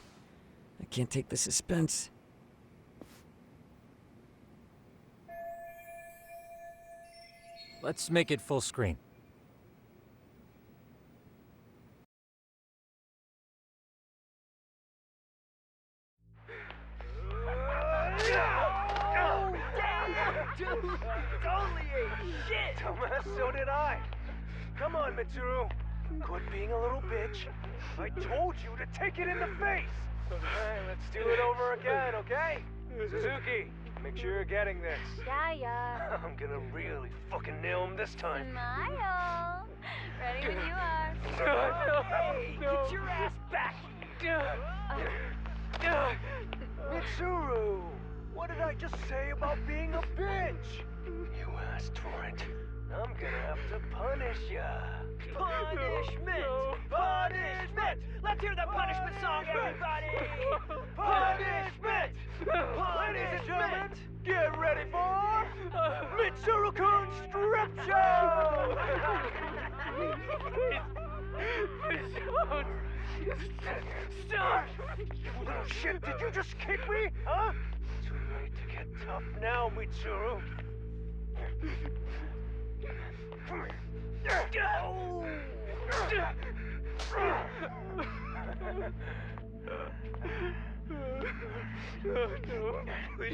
I can't take the suspense. Let's make it full screen. Dude, it's only 8. Shit! Dumbass, so did I. Come on, Mitsuru. Quit being a little bitch. I told you to take it in the face. Alright, let's do it over again, okay? Suzuki, make sure you're getting this. Yeah. I'm gonna really fucking nail him this time. Smile. Ready when you are. Hey, get your ass back here. Mitsuru, what did I just say about being a bitch? You asked for it. I'm gonna have to punish ya. Punishment! Punishment! Let's hear the punishment song, everybody! Punishment! Ladies and gentlemen, get ready for Mitsuru-kun Strip Show! Stop! You little shit, did you just kick me? Huh? Too late to get tough now, Mitsuru.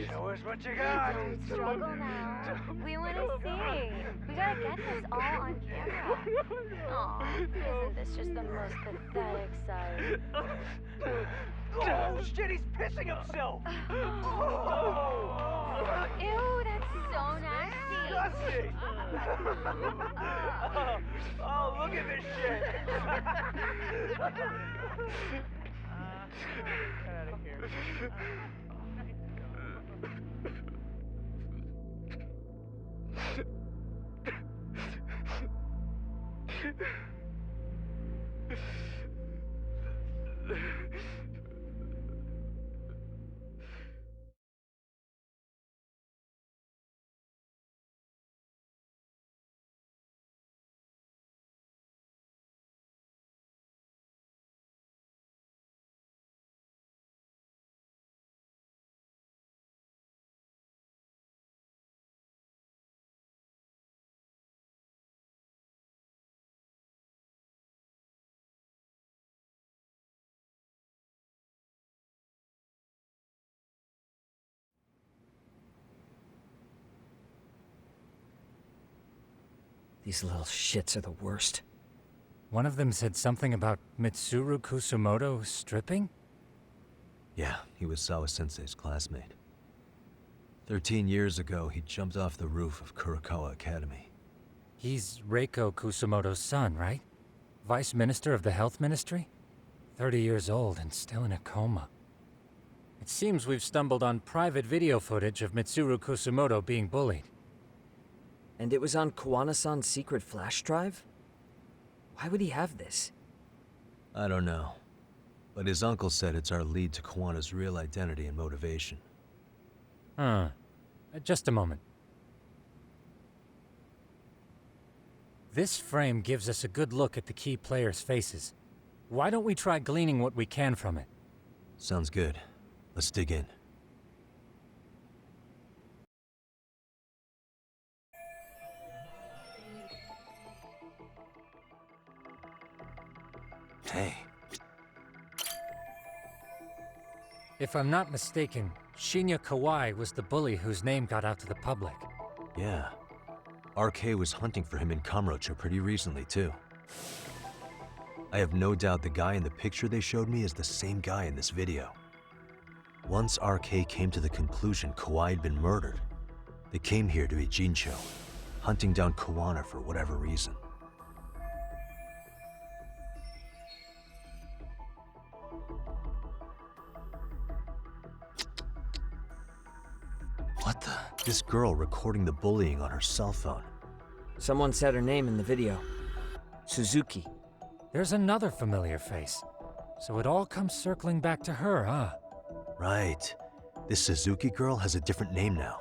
Show us what you got. Don't struggle now. We want to see. We gotta get this all on camera. Aw, isn't this just the most pathetic sight? Oh shit, he's pissing himself! Ew, that's so nasty. Disgusting! Oh, look at this shit! Get out of here. These little shits are the worst. One of them said something about Mitsuru Kusumoto stripping? Yeah, he was Sawa-sensei's classmate. 13 years ago, he jumped off the roof of Kurokawa Academy. He's Reiko Kusumoto's son, right? Vice Minister of the Health Ministry? 30 years old and still in a coma. It seems we've stumbled on private video footage of Mitsuru Kusumoto being bullied. And it was on Kawana-san's secret flash drive? Why would he have this? I don't know. But his uncle said it's our lead to Kawana's real identity and motivation. Huh. Just a moment. This frame gives us a good look at the key players' faces. Why don't we try gleaning what we can from it? Sounds good. Let's dig in. Hey. If I'm not mistaken, Shinya Kawai was the bully whose name got out to the public. Yeah. RK was hunting for him in Kamurocho pretty recently, too. I have no doubt the guy in the picture they showed me is the same guy in this video. Once RK came to the conclusion Kawai had been murdered, they came here to Ijincho, hunting down Kawana for whatever reason. What the? This girl recording the bullying on her cell phone. Someone said her name in the video. Suzuki. There's another familiar face. So it all comes circling back to her, huh? Right. This Suzuki girl has a different name now.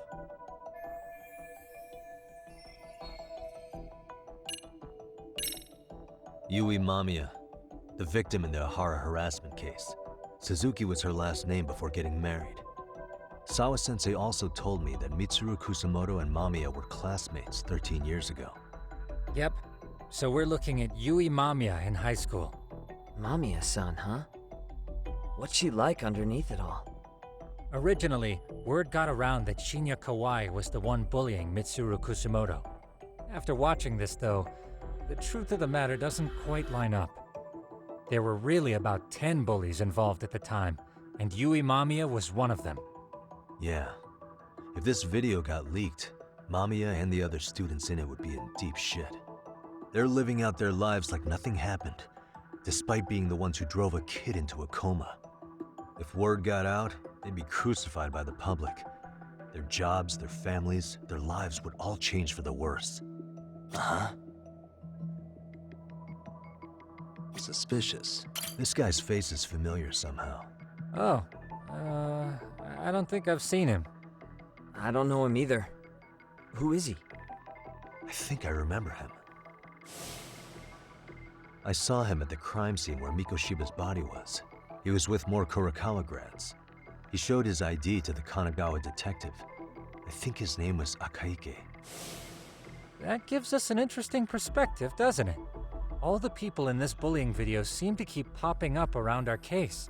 Yui Mamiya, the victim in the Ahara harassment case. Suzuki was her last name before getting married. Sawa-sensei also told me that Mitsuru Kusumoto and Mamiya were classmates 13 years ago. Yep. So we're looking at Yui Mamiya in high school. Mamiya-san, huh? What's she like underneath it all? Originally, word got around that Shinya Kawai was the one bullying Mitsuru Kusumoto. After watching this, though, the truth of the matter doesn't quite line up. There were really about 10 bullies involved at the time, and Yui Mamiya was one of them. Yeah. If this video got leaked, Mamiya and the other students in it would be in deep shit. They're living out their lives like nothing happened, despite being the ones who drove a kid into a coma. If word got out, they'd be crucified by the public. Their jobs, their families, their lives would all change for the worse. Uh-huh. Suspicious. This guy's face is familiar somehow. Oh, I don't think I've seen him. I don't know him either. Who is he? I think I remember him. I saw him at the crime scene where Mikoshiba's body was. He was with more Kurokawa grads. He showed his ID to the Kanagawa detective. I think his name was Akaike. That gives us an interesting perspective, doesn't it? All the people in this bullying video seem to keep popping up around our case.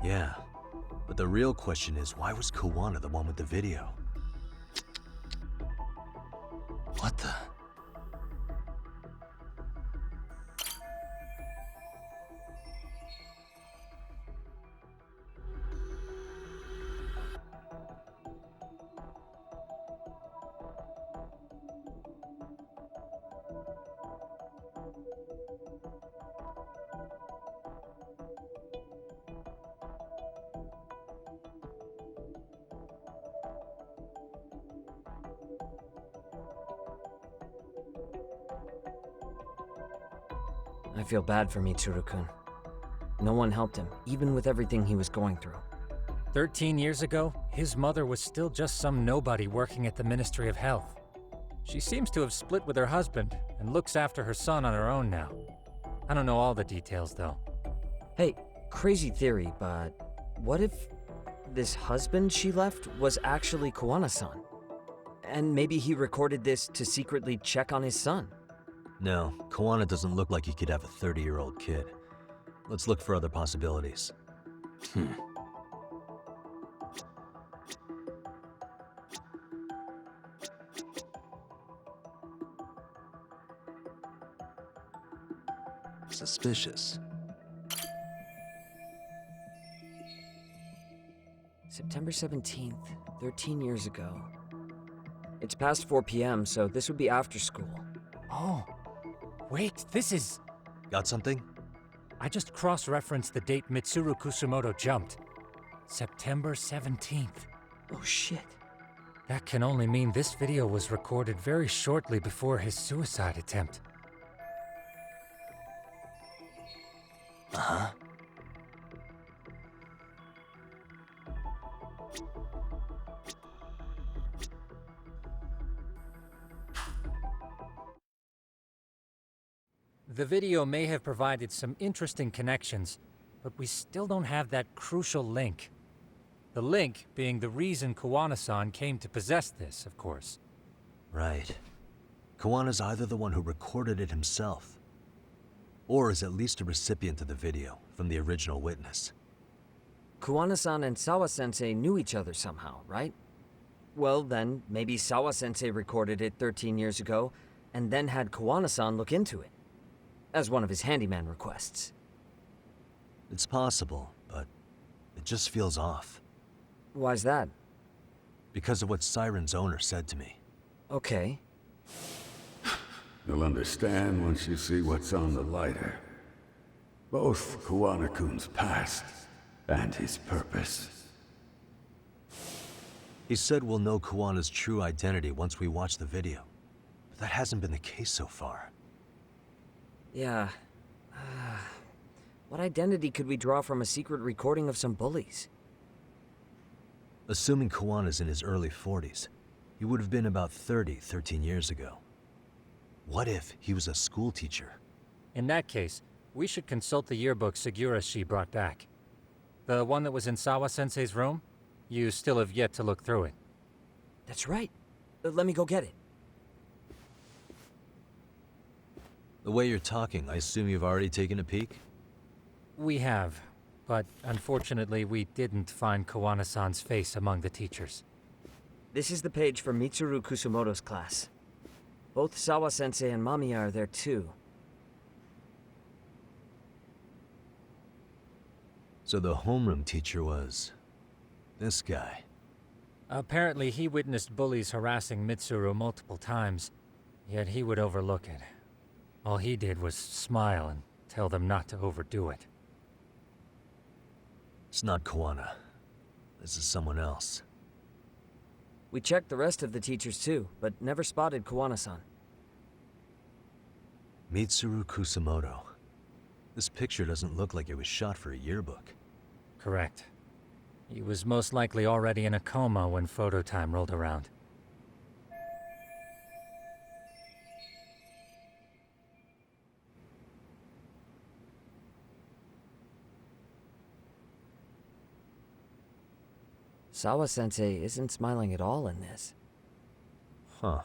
Yeah, but the real question is, why was Kawana the one with the video? What the? I feel bad for Mitsuru-kun. No one helped him, even with everything he was going through. 13 years ago, his mother was still just some nobody working at the Ministry of Health. She seems to have split with her husband and looks after her son on her own now. I don't know all the details, though. Hey, crazy theory, but what if this husband she left was actually Kawana-san? And maybe he recorded this to secretly check on his son? No, Kawana doesn't look like he could have a 30-year-old kid. Let's look for other possibilities. Suspicious. September 17th, 13 years ago. It's past 4 p.m., so this would be after school. Oh, wait, this is... Got something? I just cross-referenced the date Mitsuru Kusumoto jumped. September 17th. Oh shit. That can only mean this video was recorded very shortly before his suicide attempt. Uh-huh. The video may have provided some interesting connections, but we still don't have that crucial link. The link being the reason Kawana-san came to possess this, of course. Right. Kawana's either the one who recorded it himself, or is at least a recipient of the video from the original witness. Kawana-san and Sawa-sensei knew each other somehow, right? Well then, maybe Sawa-sensei recorded it 13 years ago, and then had Kawana-san look into it, as one of his handyman requests. It's possible, but it just feels off. Why's that? Because of what Siren's owner said to me. Okay. You'll understand once you see what's on the lighter. Both Kawana-kun's past and his purpose. He said we'll know Kawana's true identity once we watch the video. But that hasn't been the case so far. Yeah. What identity could we draw from a secret recording of some bullies? Assuming Kawana's in his early 40s, he would have been about 30 13 years ago. What if he was a school teacher? In that case, we should consult the yearbook Segura-shi brought back. The one that was in Sawa-sensei's room? You still have yet to look through it. That's right. Let me go get it. The way you're talking, I assume you've already taken a peek? We have. but unfortunately we didn't find Kawana-san's face among the teachers. This is the page for Mitsuru Kusumoto's class. Both Sawa-sensei and Mamiya are there too. So the homeroom teacher was this guy. Apparently he witnessed bullies harassing Mitsuru multiple times, yet he would overlook it. All he did was smile and tell them not to overdo it. It's not Kawana. This is someone else. We checked the rest of the teachers too, but never spotted Kawana-san. Mitsuru Kusumoto. This picture doesn't look like it was shot for a yearbook. Correct. He was most likely already in a coma when photo time rolled around. Sawa-sensei isn't smiling at all in this. Huh.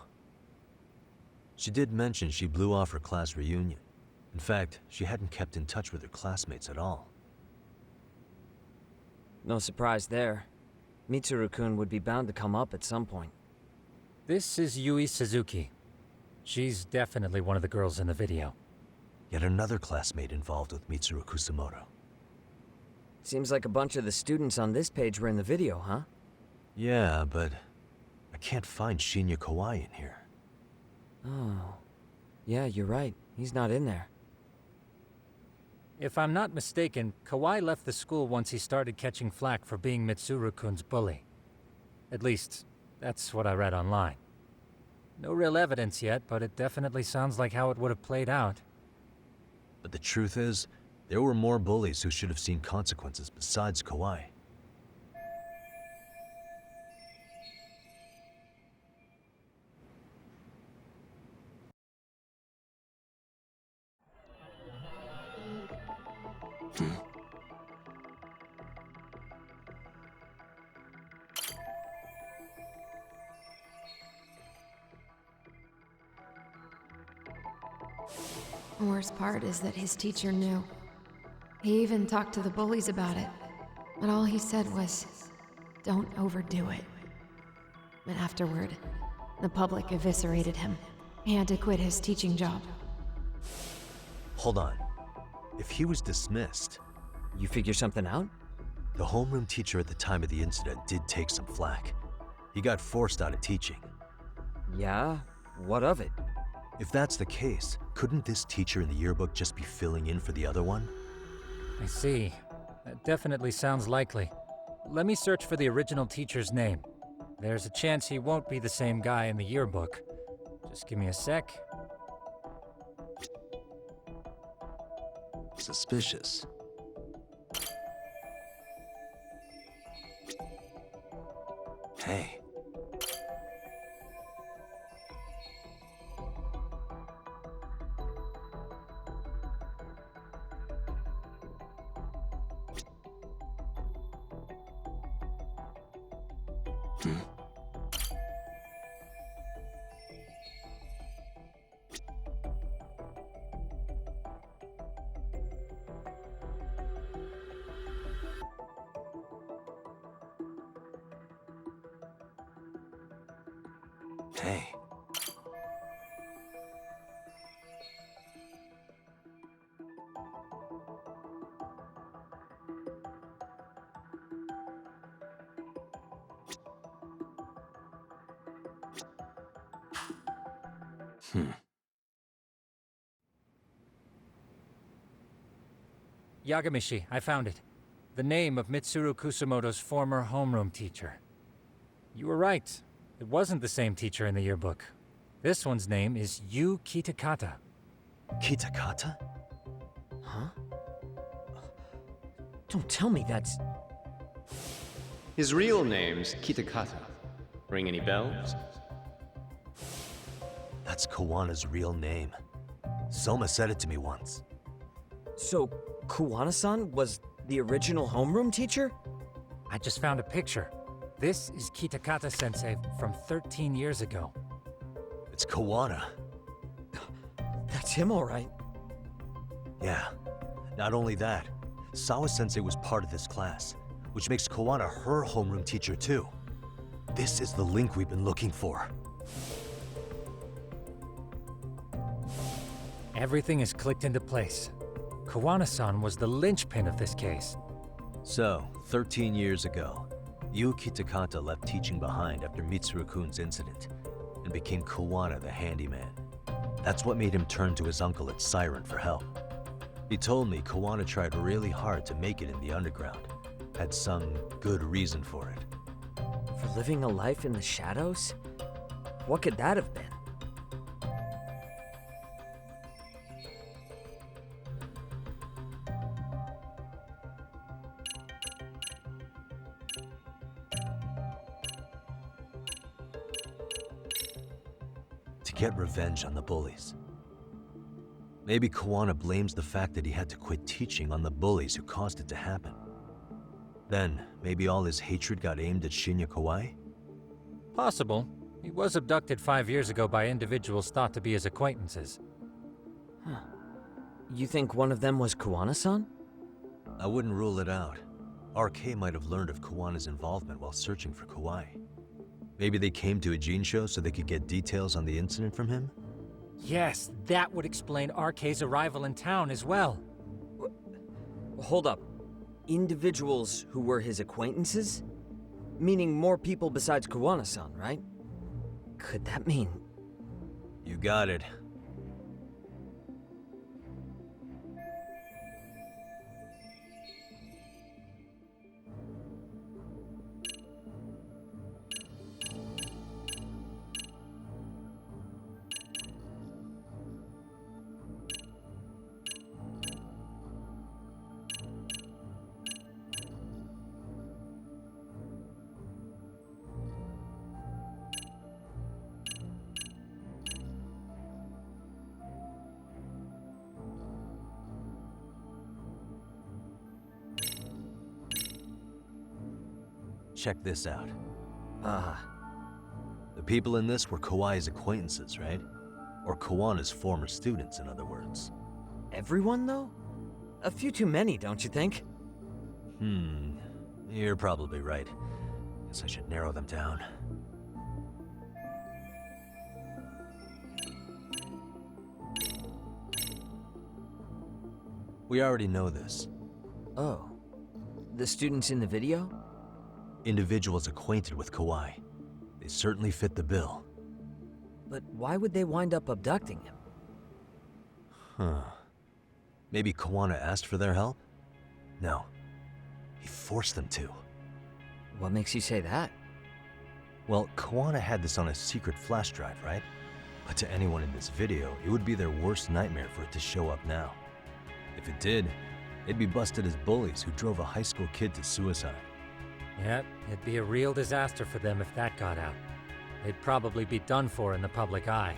She did mention she blew off her class reunion. In fact, she hadn't kept in touch with her classmates at all. No surprise there. Mitsuru-kun would be bound to come up at some point. This is Yui Suzuki. She's definitely one of the girls in the video. Yet another classmate involved with Mitsuru Kusumoto. Seems like a bunch of the students on this page were in the video, huh? Yeah, but I can't find Shinya Kawai in here. Oh. Yeah, you're right. He's not in there. If I'm not mistaken, Kawai left the school once he started catching flack for being Mitsuru-kun's bully. At least, that's what I read online. No real evidence yet, but it definitely sounds like how it would have played out. But the truth is, there were more bullies who should have seen consequences besides Kawai. The worst part is that his teacher knew. He even talked to the bullies about it, but all he said was, "Don't overdo it." But afterward, the public eviscerated him. He had to quit his teaching job. Hold on. If he was dismissed... You figure something out? The homeroom teacher at the time of the incident did take some flack. He got forced out of teaching. Yeah? What of it? If that's the case, couldn't this teacher in the yearbook just be filling in for the other one? I see. That definitely sounds likely. Let me search for the original teacher's name. There's a chance he won't be the same guy in the yearbook. Just give me a sec. Suspicious. Hey. Hey. Yagamishi, I found it. The name of Mitsuru Kusumoto's former homeroom teacher. You were right. It wasn't the same teacher in the yearbook. This one's name is Yu Kitakata. Kitakata? Huh? Don't tell me that's... His real name's Kitakata. Ring any bells? That's Kawana's real name. Soma said it to me once. So, Kawana-san was the original homeroom teacher? I just found a picture. This is Kitakata-sensei from 13 years ago. It's Kawana. That's him, all right. Yeah. Not only that, Sawa-sensei was part of this class, which makes Kawana her homeroom teacher too. This is the link we've been looking for. Everything is clicked into place. Kawana-san was the linchpin of this case. So, 13 years ago, Yuki Takata left teaching behind after Mitsuru-kun's incident and became Kawana the handyman. That's what made him turn to his uncle at Siren for help. He told me Kawana tried really hard to make it in the underground. Had some good reason for it. For living a life in the shadows? What could that have been? To get revenge on the bullies. Maybe Kawana blames the fact that he had to quit teaching on the bullies who caused it to happen. Then, maybe all his hatred got aimed at Shinya Kawai? Possible. He was abducted 5 years ago by individuals thought to be his acquaintances. Huh. You think one of them was Kawana-san? I wouldn't rule it out. RK might have learned of Kawana's involvement while searching for Kawai. Maybe they came to Ijincho so they could get details on the incident from him? Yes, that would explain RK's arrival in town as well. Hold up. Individuals who were his acquaintances? Meaning more people besides Kawana-san, right? Could that mean... You got it. Check this out. The people in this were Kawai's acquaintances, right? Or Kawana's former students, in other words. Everyone, though? A few too many, don't you think? You're probably right. Guess I should narrow them down. We already know this. Oh. The students in the video? Individuals acquainted with Kawai. They certainly fit the bill. But why would they wind up abducting him? Maybe Kawana asked for their help? No. He forced them to. What makes you say that? Well, Kawana had this on a secret flash drive, right? But to anyone in this video, it would be their worst nightmare for it to show up now. If it did, they'd be busted as bullies who drove a high school kid to suicide. Yep, it'd be a real disaster for them if that got out. They'd probably be done for in the public eye.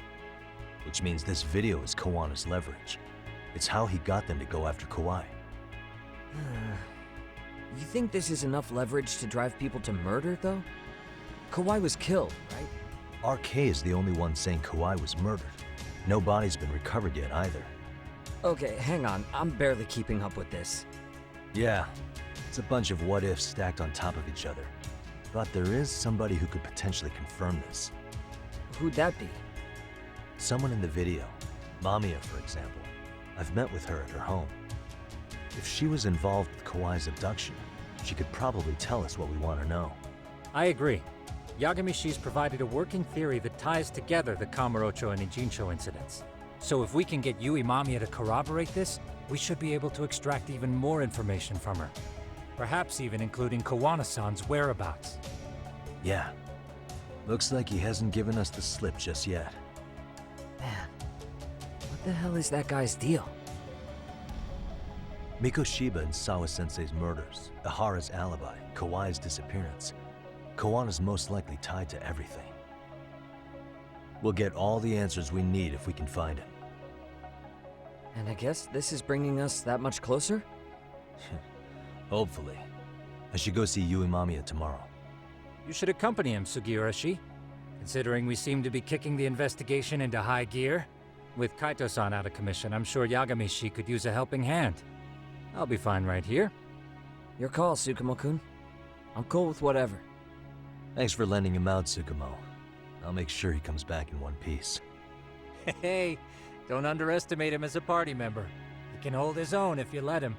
Which means this video is Kawana's leverage. It's how he got them to go after Kawai. You think this is enough leverage to drive people to murder, though? Kawai was killed, right? RK is the only one saying Kawai was murdered. No body's been recovered yet either. Okay, hang on. I'm barely keeping up with this. Yeah, it's a bunch of what-ifs stacked on top of each other. But there is somebody who could potentially confirm this. Who'd that be? Someone in the video. Mamiya, for example. I've met with her at her home. If she was involved with Kawai's abduction, she could probably tell us what we want to know. I agree. Yagamishi's provided a working theory that ties together the Kamurocho and Ijincho incidents. So if we can get Yui Mamiya to corroborate this, we should be able to extract even more information from her. Perhaps even including Kawana-san's whereabouts. Yeah. Looks like he hasn't given us the slip just yet. Man, what the hell is that guy's deal? Mikoshiba and Sawa-sensei's murders, Ihara's alibi, Kawai's disappearance. Kawana's most likely tied to everything. We'll get all the answers we need if we can find him. And I guess this is bringing us that much closer? Hopefully. I should go see Yui Mamiya tomorrow. You should accompany him, Sugiurashi. Considering we seem to be kicking the investigation into high gear. With Kaito-san out of commission, I'm sure Yagamishi could use a helping hand. I'll be fine right here. Your call, Tsukumo-kun. I'm cool with whatever. Thanks for lending him out, Tsukumo. I'll make sure he comes back in one piece. Hey, don't underestimate him as a party member. He can hold his own if you let him.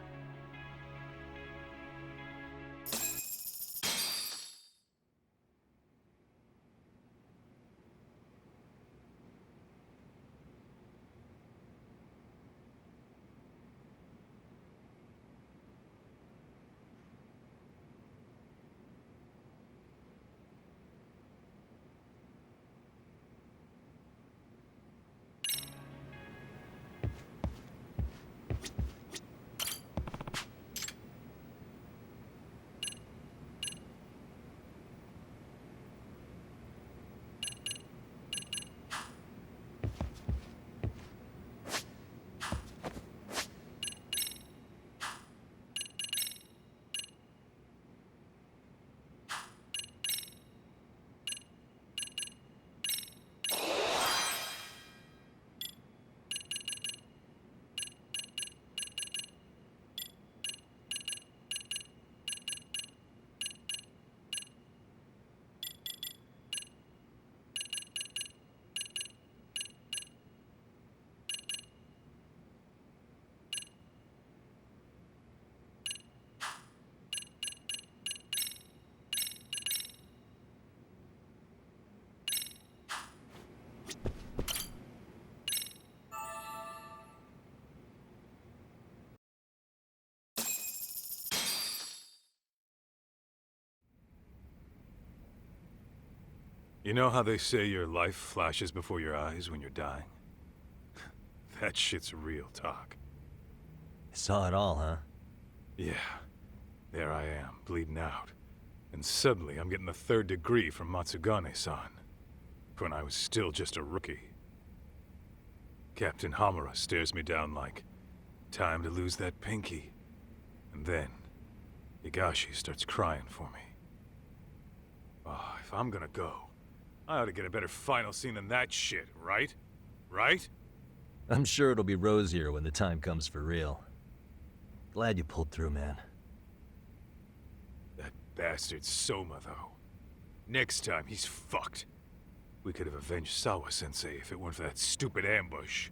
You know how they say your life flashes before your eyes when you're dying? That shit's real talk. You saw it all, huh? Yeah. There I am, bleeding out. And suddenly I'm getting the 3rd degree from Matsugane-san. When I was still just a rookie. Captain Hamura stares me down like, time to lose that pinky. And then, Higashi starts crying for me. Oh, if I'm gonna go, I ought to get a better final scene than that shit, right? Right? I'm sure it'll be rosier when the time comes for real. Glad you pulled through, man. That bastard Soma, though. Next time, he's fucked. We could have avenged Sawa-sensei if it weren't for that stupid ambush.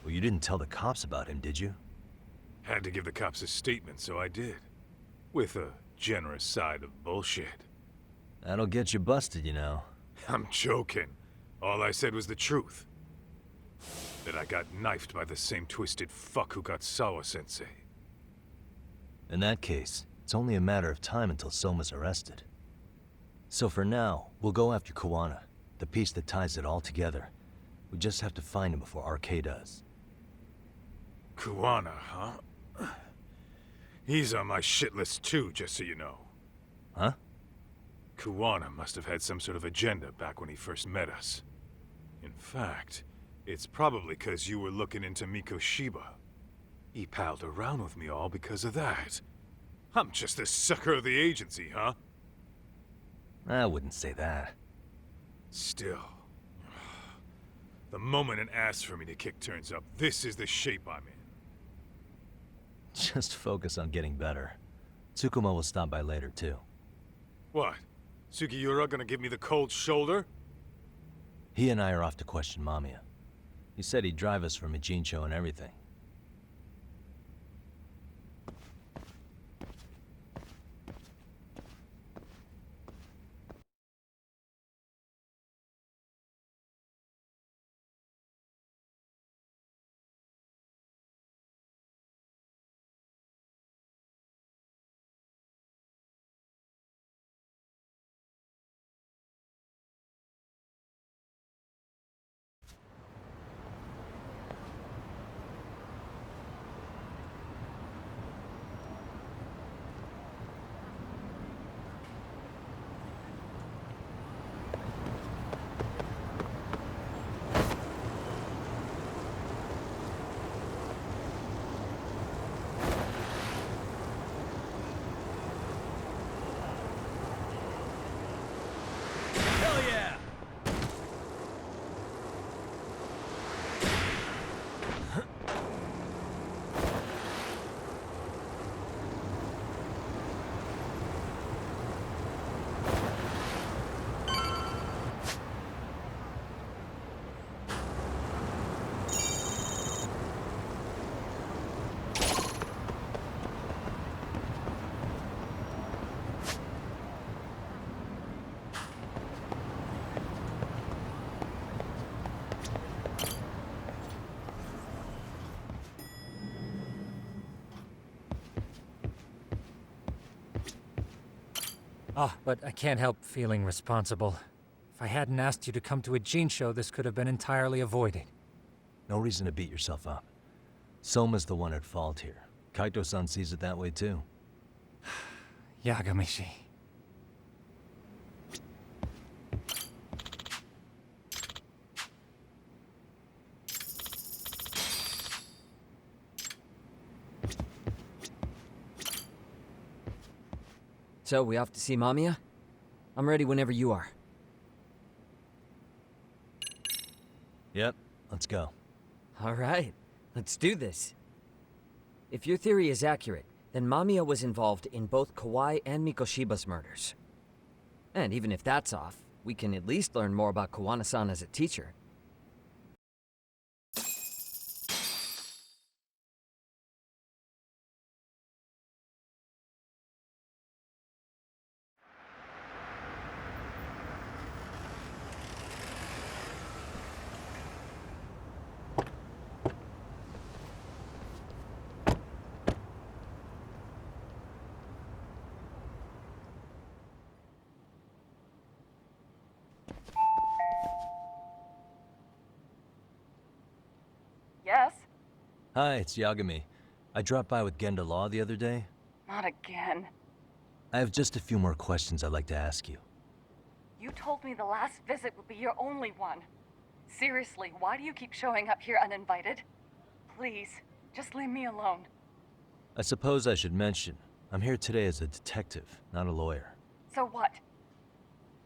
Well, you didn't tell the cops about him, did you? Had to give the cops a statement, so I did. With a generous side of bullshit. That'll get you busted, you know. I'm joking. All I said was the truth. That I got knifed by the same twisted fuck who got Sawa-sensei. In that case, it's only a matter of time until Soma's arrested. So for now, we'll go after Kuwana, the piece that ties it all together. We just have to find him before RK does. Kuwana, huh? He's on my shit list too, just so you know. Huh? Kuwana must have had some sort of agenda back when he first met us. In fact, it's probably because you were looking into Mikoshiba. He palled around with me all because of that. I'm just a sucker of the agency, huh? I wouldn't say that. Still. The moment an ass for me to kick turns up, this is the shape I'm in. Just focus on getting better. Tsukumo will stop by later, too. What? Sugiura gonna give me the cold shoulder? He and I are off to question Mamiya. He said he'd drive us from Ijincho and everything. Oh, but I can't help feeling responsible. If I hadn't asked you to come to a Gene show, this could have been entirely avoided. No reason to beat yourself up. Soma's the one at fault here. Kaito-san sees it that way too. Yagamishi. So, we off to see Mamiya? I'm ready whenever you are. Yep, let's go. Alright, let's do this. If your theory is accurate, then Mamiya was involved in both Kawai and Mikoshiba's murders. And even if that's off, we can at least learn more about Kawana-san as a teacher. Yes? Hi, it's Yagami. I dropped by with Genda Law the other day. Not again. I have just a few more questions I'd like to ask you. You told me the last visit would be your only one. Seriously, why do you keep showing up here uninvited? Please, just leave me alone. I suppose I should mention, I'm here today as a detective, not a lawyer. So what?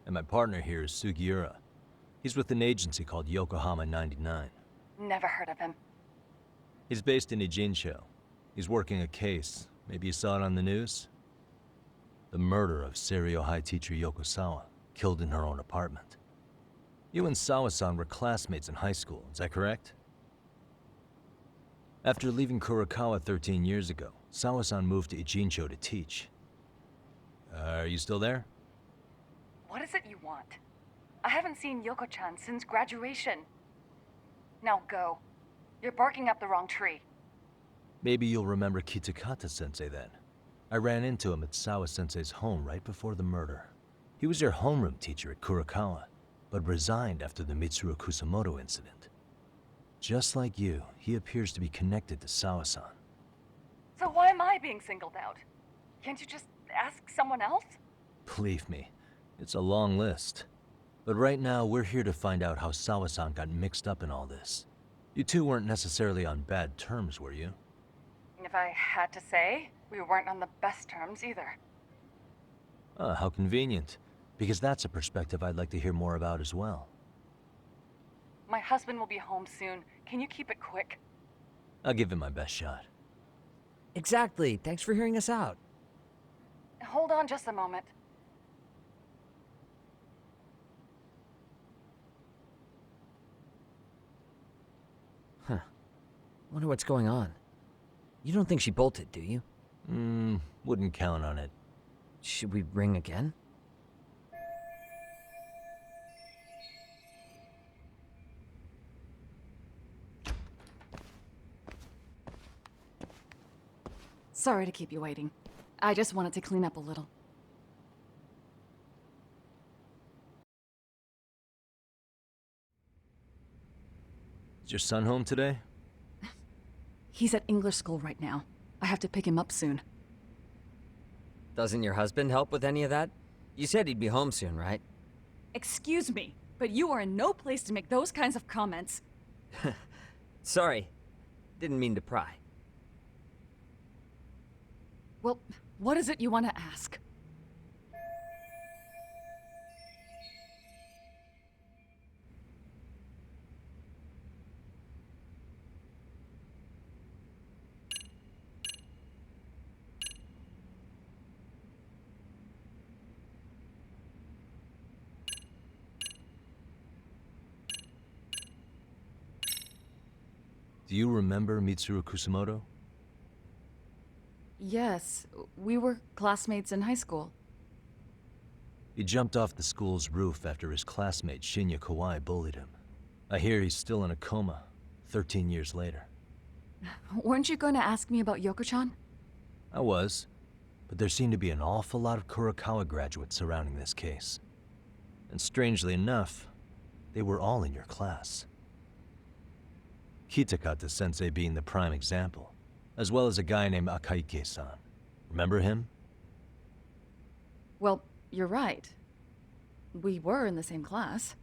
And my partner here is Sugiura. He's with an agency called Yokohama 99. Never heard of him. He's based in Ijincho. He's working a case. Maybe you saw it on the news? The murder of Seiryo High teacher Yoko Sawa, killed in her own apartment. You and Sawa-san were classmates in high school, is that correct? After leaving Kurokawa 13 years ago, Sawa-san moved to Ijincho to teach. Are you still there? What is it you want? I haven't seen Yoko-chan since graduation. Now go. You're barking up the wrong tree. Maybe you'll remember Kitakata-sensei then. I ran into him at Sawa-sensei's home right before the murder. He was your homeroom teacher at Kurokawa, but resigned after the Mitsuru Kusamoto incident. Just like you, he appears to be connected to Sawa-san. So why am I being singled out? Can't you just ask someone else? Believe me, it's a long list. But right now, we're here to find out how Sawa-san got mixed up in all this. You two weren't necessarily on bad terms, were you? If I had to say, we weren't on the best terms either. Ah, how convenient. Because that's a perspective I'd like to hear more about as well. My husband will be home soon. Can you keep it quick? I'll give it my best shot. Exactly. Thanks for hearing us out. Hold on just a moment. Huh. Wonder what's going on. You don't think she bolted, do you? Wouldn't count on it. Should we ring again? Sorry to keep you waiting. I just wanted to clean up a little. Is your son home today? He's at English school right now. I have to pick him up soon. Doesn't your husband help with any of that? You said he'd be home soon, right? Excuse me, but you are in no place to make those kinds of comments. Sorry. Didn't mean to pry. Well, what is it you want to ask? Do you remember Mitsuru Kusamoto? Yes, we were classmates in high school. He jumped off the school's roof after his classmate Shinya Kawai bullied him. I hear he's still in a coma, 13 years later. Weren't you going to ask me about Yoko-chan? I was. but there seemed to be an awful lot of Kurokawa graduates surrounding this case. And strangely enough, they were all in your class. Kitakata-sensei being the prime example, as well as a guy named Akaike-san. Remember him? Well, you're right. We were in the same class.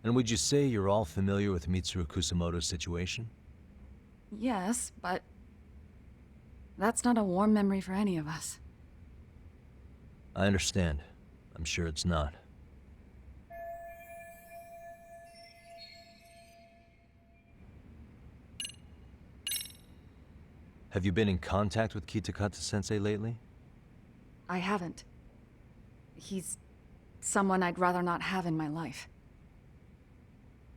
And would you say you're all familiar with Mitsuru Kusamoto's situation? Yes, but that's not a warm memory for any of us. I understand. I'm sure it's not. Have you been in contact with Kitakata-sensei lately? I haven't. He's someone I'd rather not have in my life.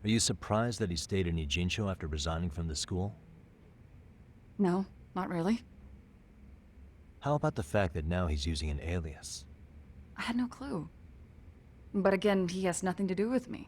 Are you surprised that he stayed in Ijincho after resigning from the school? No, not really. How about the fact that now he's using an alias? I had no clue. But again, he has nothing to do with me.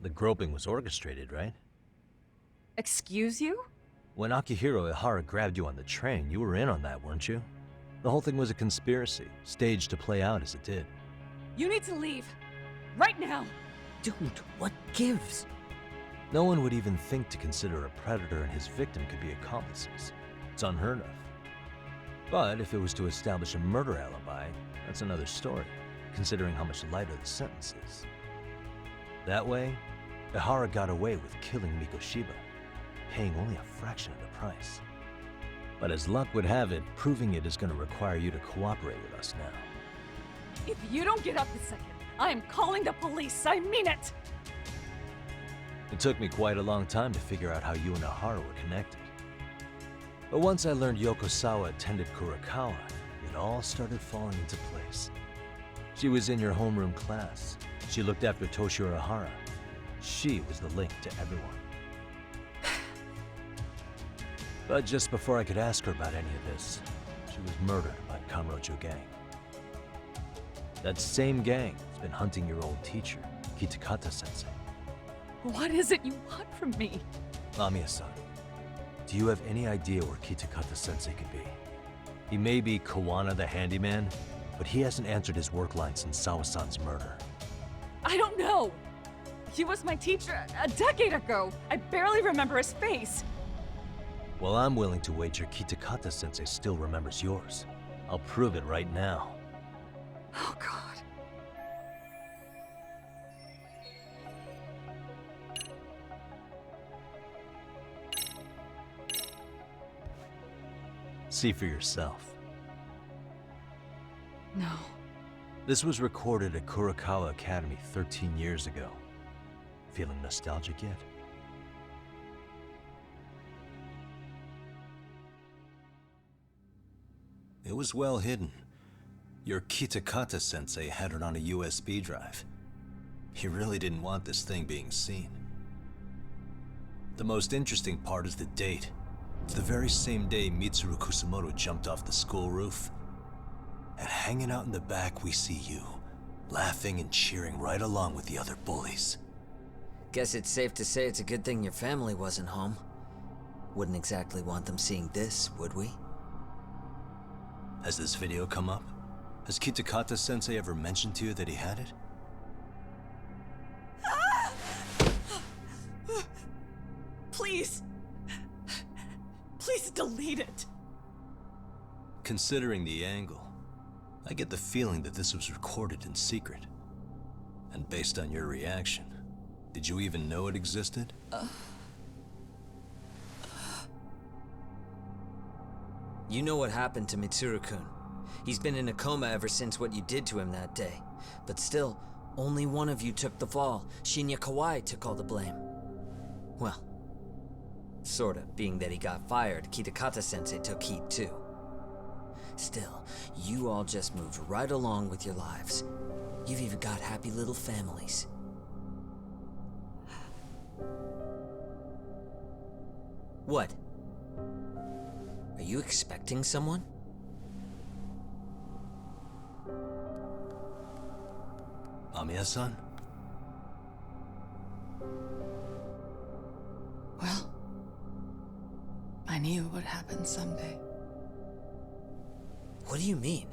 The groping was orchestrated, right? Excuse you? When Akihiro Ihara grabbed you on the train, you were in on that, weren't you? The whole thing was a conspiracy, staged to play out as it did. You need to leave. Right now. Dude, what gives? No one would even think to consider a predator and his victim could be accomplices. It's unheard of. But if it was to establish a murder alibi, that's another story, considering how much lighter the sentence is. That way, Ihara got away with killing Mikoshiba, paying only a fraction of the price. But as luck would have it, proving it is going to require you to cooperate with us now. If you don't get up this second, I am calling the police. I mean it. It took me quite a long time to figure out how you and Ihara were connected. But once I learned Yokosawa attended Kurokawa, it all started falling into place. She was in your homeroom class. She looked after Toshiro Ihara. She was the link to everyone. But just before I could ask her about any of this, she was murdered by Kamurocho gang. That same gang has been hunting your old teacher, Kitakata-sensei. What is it you want from me? Amiya-san, do you have any idea where Kitakata-sensei could be? He may be Kawana the handyman, but he hasn't answered his work line since Sawa-san's murder. I don't know. He was my teacher a decade ago. I barely remember his face. Well, I'm willing to wager Kitakata-sensei still remembers yours. I'll prove it right now. Oh, God. See for yourself. No. This was recorded at Kurokawa Academy 13 years ago. Feeling nostalgic yet? It was well hidden. Your Kitakata-sensei had it on a USB drive. He really didn't want this thing being seen. The most interesting part is the date. It's the very same day Mitsuru Kusamoto jumped off the school roof. And hanging out in the back, we see you, laughing and cheering right along with the other bullies. Guess it's safe to say it's a good thing your family wasn't home. Wouldn't exactly want them seeing this, would we? Has this video come up? Has Kitakata-sensei ever mentioned to you that he had it? Please. Please delete it. Considering the angle, I get the feeling that this was recorded in secret. And based on your reaction, did you even know it existed? You know what happened to Mitsuru-kun. He's been in a coma ever since what you did to him that day. But still, only one of you took the fall. Shinya Kawai took all the blame. Well, sorta, being that he got fired, Kitakata-sensei took heat too. Still, you all just moved right along with your lives. You've even got happy little families. What? Are you expecting someone? Mamiya-san? Well, I knew it would happen someday. What do you mean?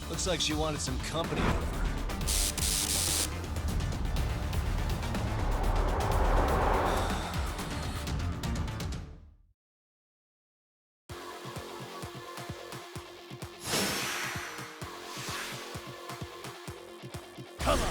Looks like she wanted some company over. Come on!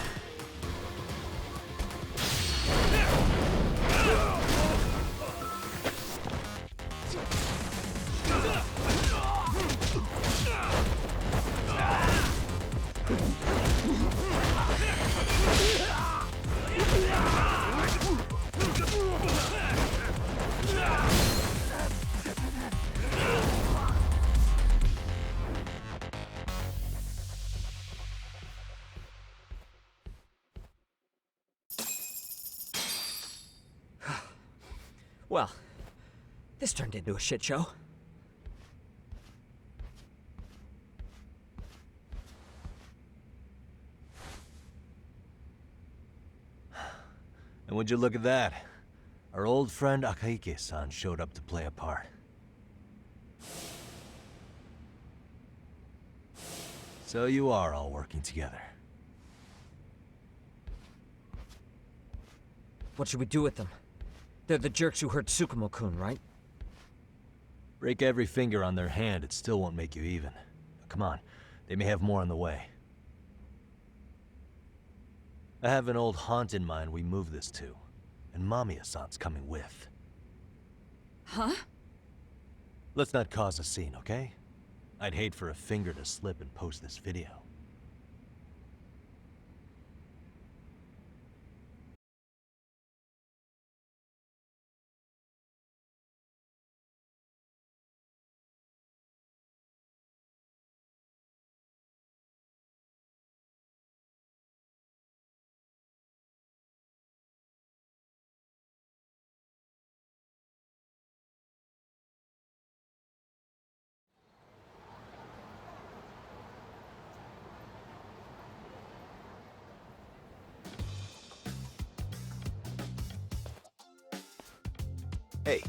Well, this turned into a shit show. And would you look at that? Our old friend Akahike-san showed up to play a part. So you are all working together. What should we do with them? They're the jerks who hurt Tsukumo-kun, right? Break every finger on their hand, it still won't make you even. Come on, they may have more on the way. I have an old haunt in mind we move this to, and Mamiya-san's coming with. Huh? Let's not cause a scene, okay? I'd hate for a finger to slip and post this video. Hey,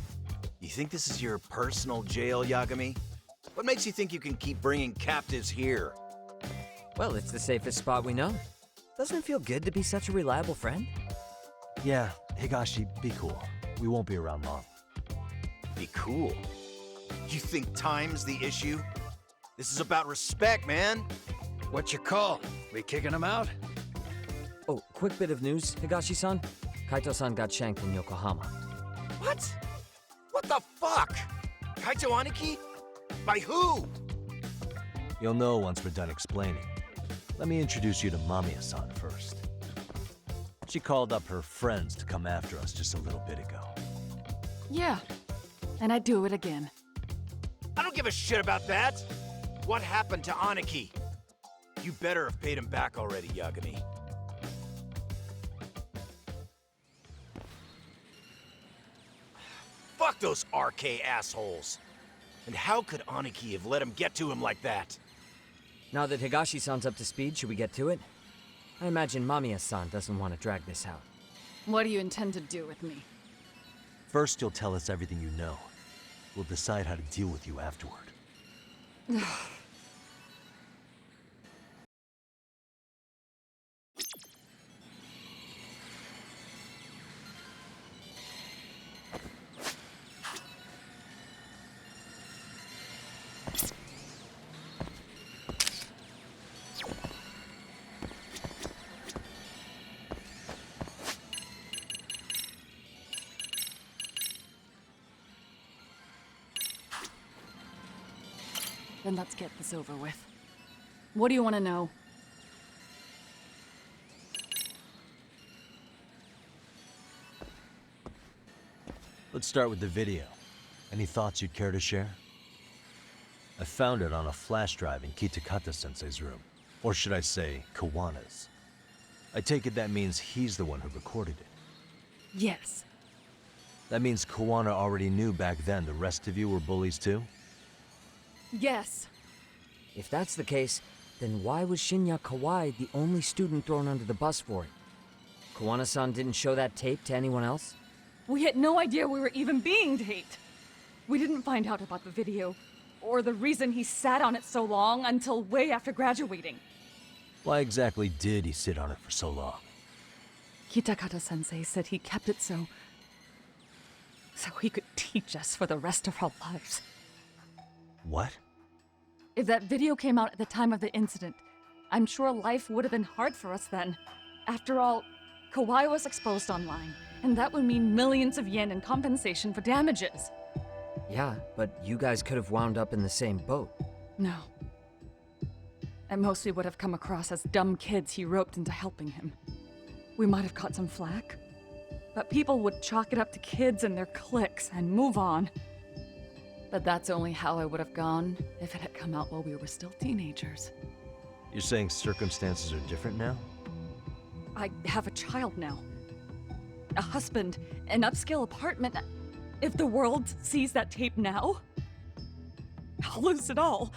you think this is your personal jail, Yagami? What makes you think you can keep bringing captives here? Well, it's the safest spot we know. Doesn't it feel good to be such a reliable friend? Yeah, Higashi, be cool. We won't be around long. Be cool? You think time's the issue? This is about respect, man. What's your call? We kicking him out? Oh, quick bit of news, Higashi-san. Kaito-san got shanked in Yokohama. What? What the fuck? Kaito Aniki? By who? You'll know once we're done explaining. Let me introduce you to Mamiya-san first. She called up her friends to come after us just a little bit ago. Yeah, and I'd do it again. I don't give a shit about that. What happened to Aniki? You better have paid him back already, Yagami. Fuck those RK assholes. And how could Aniki have let him get to him like that? Now that Higashi-san's up to speed, should we get to it? I imagine Mamiya-san doesn't want to drag this out. What do you intend to do with me? First, you'll tell us everything you know. We'll decide how to deal with you afterward. Then let's get this over with. What do you want to know? Let's start with the video. Any thoughts you'd care to share? I found it on a flash drive in Kitakata-sensei's room. Or should I say, Kawana's. I take it that means he's the one who recorded it. Yes. That means Kawana already knew back then the rest of you were bullies too? Yes. If that's the case, then why was Shinya Kawai the only student thrown under the bus for it? Kawana-san didn't show that tape to anyone else? We had no idea we were even being taped. We didn't find out about the video, or the reason he sat on it so long until way after graduating. Why exactly did he sit on it for so long? Kitakata-sensei said he kept it so he could teach us for the rest of our lives. What? If that video came out at the time of the incident, I'm sure life would have been hard for us then. After all, Kawai was exposed online, and that would mean millions of yen in compensation for damages. Yeah, but you guys could have wound up in the same boat. No. At most, we would have come across as dumb kids he roped into helping him. We might have caught some flack, but people would chalk it up to kids and their cliques and move on. But that's only how I would have gone if it had come out while we were still teenagers. You're saying circumstances are different now? I have a child now. A husband, an upscale apartment. If the world sees that tape now, I'll lose it all.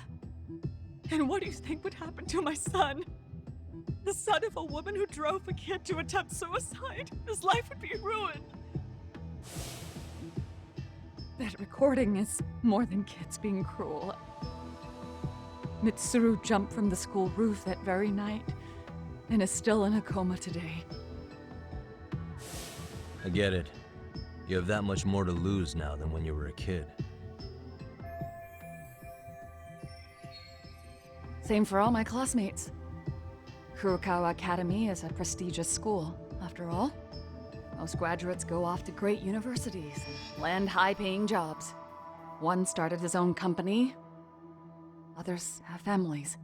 And what do you think would happen to my son? The son of a woman who drove a kid to attempt suicide. His life would be ruined. That recording is more than kids being cruel. Mitsuru jumped from the school roof that very night and is still in a coma today. I get it. You have that much more to lose now than when you were a kid. Same for all my classmates. Kurokawa Academy is a prestigious school, after all. Most graduates go off to great universities and land high-paying jobs. One started his own company. Others have families.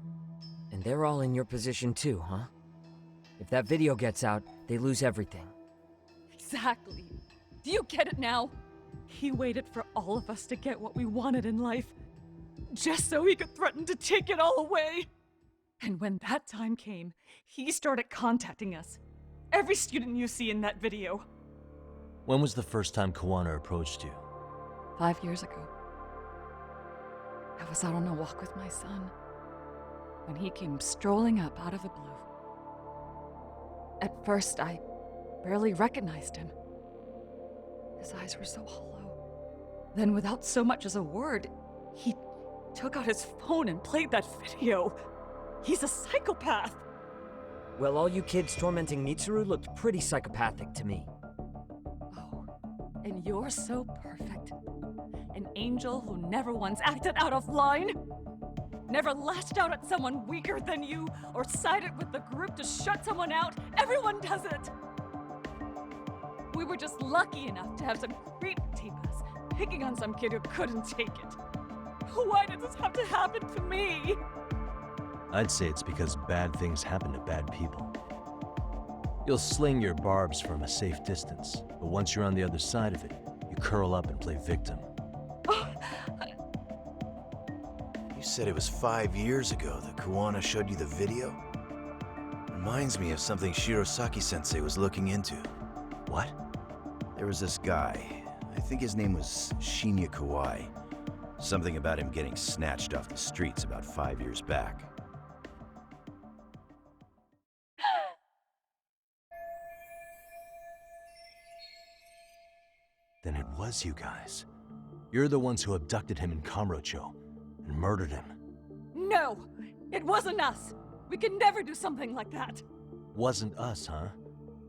And they're all in your position too, huh? If that video gets out, they lose everything. Exactly. Do you get it now? He waited for all of us to get what we wanted in life, just so he could threaten to take it all away. And when that time came, he started contacting us. Every student you see in that video. When was the first time Kawana approached you? 5 years ago. I was out on a walk with my son when he came strolling up out of the blue. At first, I barely recognized him. His eyes were so hollow. Then, without so much as a word, he took out his phone and played that video. He's a psychopath. Well, all you kids tormenting Mitsuru looked pretty psychopathic to me. Oh, and you're so perfect. An angel who never once acted out of line. Never lashed out at someone weaker than you, or sided with the group to shut someone out. Everyone does it. We were just lucky enough to have some creep tape us, picking on some kid who couldn't take it. Why did this have to happen to me? I'd say it's because bad things happen to bad people. You'll sling your barbs from a safe distance, but once you're on the other side of it, you curl up and play victim. You said it was 5 years ago that Kawana showed you the video? Reminds me of something Shirosaki-sensei was looking into. What? There was this guy. I think his name was Shinya Kawai. Something about him getting snatched off the streets about 5 years back. Then it was you guys. You're the ones who abducted him in Kamurocho and murdered him. No! It wasn't us! We could never do something like that! Wasn't us, huh?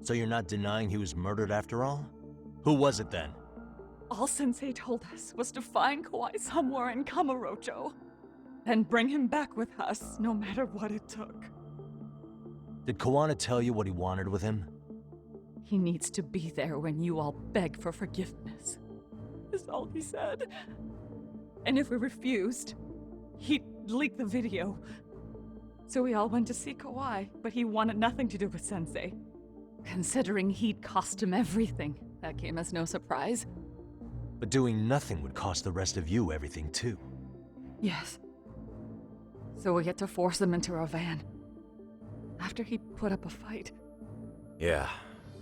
So you're not denying he was murdered after all? Who was it then? All Sensei told us was to find Kawai somewhere in Kamurocho, then bring him back with us, no matter what it took. Did Kawana tell you what he wanted with him? He needs to be there when you all beg for forgiveness, is all he said. And if we refused, he'd leak the video. So we all went to see Kawhi, but he wanted nothing to do with Sensei. Considering he'd cost him everything, that came as no surprise. But doing nothing would cost the rest of you everything too. Yes. So we had to force him into our van. After he put up a fight. Yeah,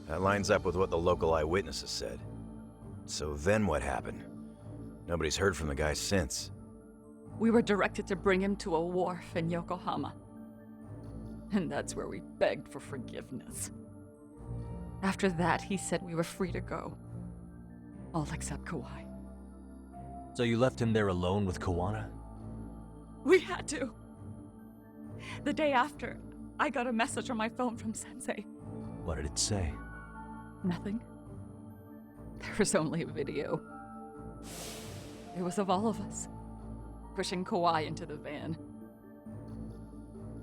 that lines up with what the local eyewitnesses said. So then what happened? Nobody's heard from the guy since. We were directed to bring him to a wharf in Yokohama. And that's where we begged for forgiveness. After that, he said we were free to go. All except Kawhi. So you left him there alone with Kawana? We had to. The day after, I got a message on my phone from Sensei. What did it say? Nothing. There was only a video. It was of all of us, pushing Kawhi into the van.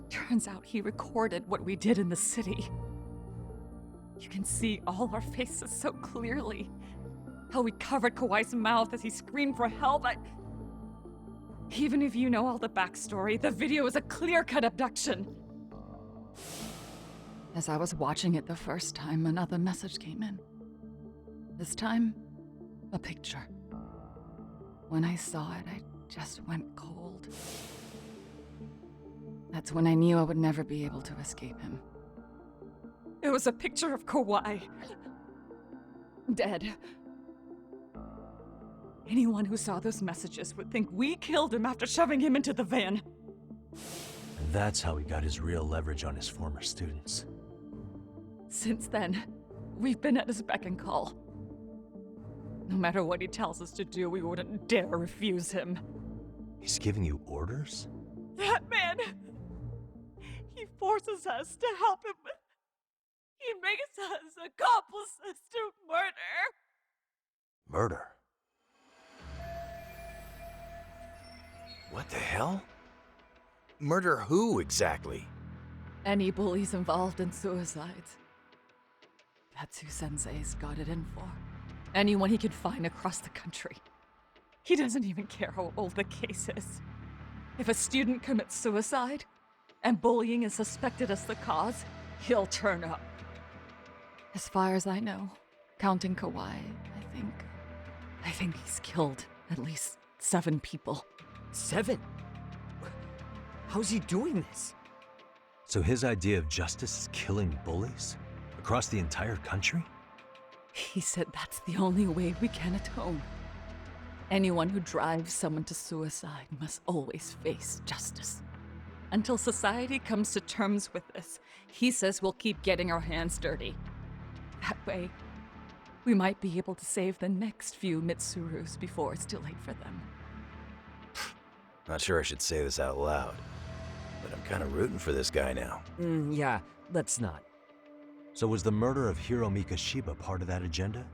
Turns out he recorded what we did in the city. You can see all our faces so clearly. How we covered Kawhi's mouth as he screamed for help. Even if you know all the backstory, the video is a clear-cut abduction. As I was watching it the first time, another message came in. This time, a picture. When I saw it, I just went cold. That's when I knew I would never be able to escape him. It was a picture of Kawhi. Dead. Anyone who saw those messages would think we killed him after shoving him into the van. And that's how he got his real leverage on his former students. Since then, we've been at his beck and call. No matter what he tells us to do, we wouldn't dare refuse him. He's giving you orders? That man! He forces us to help him. He makes us accomplices to murder. Murder? What the hell? Murder who, exactly? Any bullies involved in suicides. That's who Sensei's got it in for. Anyone he could find across the country. He doesn't even care how old the case is. If a student commits suicide, and bullying is suspected as the cause, he'll turn up. As far as I know, counting Kawhi, I think he's killed at least 7 people. 7? How's he doing this? So his idea of justice is killing bullies? Across the entire country? He said that's the only way we can atone. Anyone who drives someone to suicide must always face justice. Until society comes to terms with this, he says we'll keep getting our hands dirty. That way, we might be able to save the next few Mitsurus before it's too late for them. Not sure I should say this out loud, but I'm kind of rooting for this guy now. Yeah, let's not. So was the murder of Hiro Mikoshiba part of that agenda?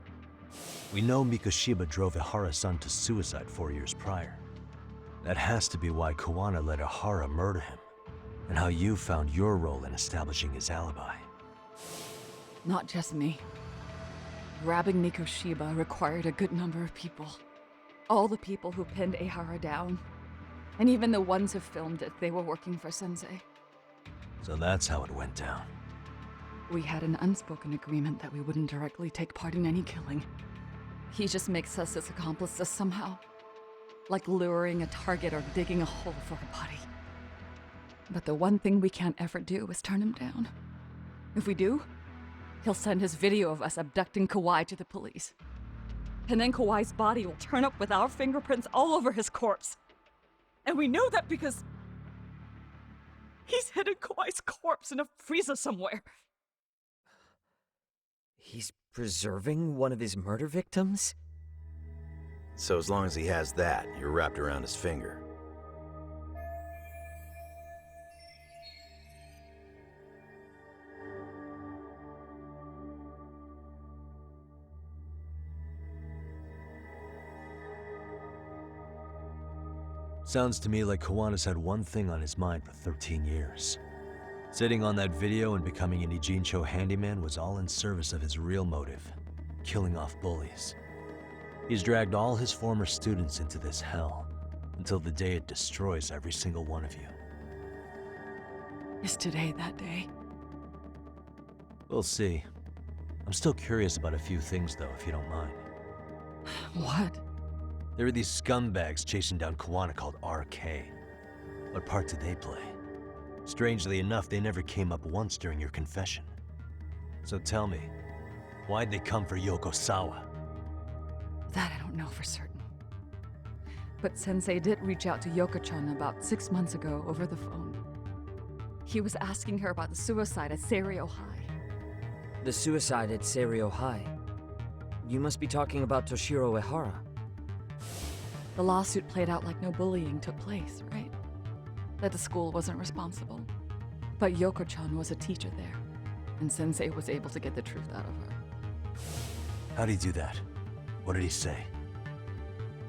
We know Mikoshiba drove Ihara-san to suicide 4 years prior. That has to be why Kawana let Ihara murder him, and how you found your role in establishing his alibi. Not just me. Grabbing Mikoshiba required a good number of people. All the people who pinned Ihara down. And even the ones who filmed it, they were working for Sensei. So that's how it went down. We had an unspoken agreement that we wouldn't directly take part in any killing. He just makes us his accomplices somehow. Like luring a target or digging a hole for a body. But the one thing we can't ever do is turn him down. If we do, he'll send his video of us abducting Kawhi to the police. And then Kawhi's body will turn up with our fingerprints all over his corpse. And we know that because he's hidden Kawhi's corpse in a freezer somewhere. He's preserving one of his murder victims? So as long as he has that, you're wrapped around his finger. Sounds to me like Kawana's had one thing on his mind for 13 years. Sitting on that video and becoming an Ijincho handyman was all in service of his real motive, killing off bullies. He's dragged all his former students into this hell, Until the day it destroys every single one of you. Is today that day? We'll see. I'm still curious about a few things, though, if you don't mind. What? There are these scumbags chasing down Kuwana called RK. What part did they play? Strangely enough, they never came up once during your confession. So tell me, why'd they come for Yokosawa? That I don't know for certain. But Sensei did reach out to Yoko-chan about 6 months ago over the phone. He was asking her about the suicide at Seiryo High. The suicide at Seiryo High. You must be talking about Toshiro Ehara. The lawsuit played out like no bullying took place, right? That the school wasn't responsible. But Yoko-chan was a teacher there, and Sensei was able to get the truth out of her. How'd he do that? What did he say?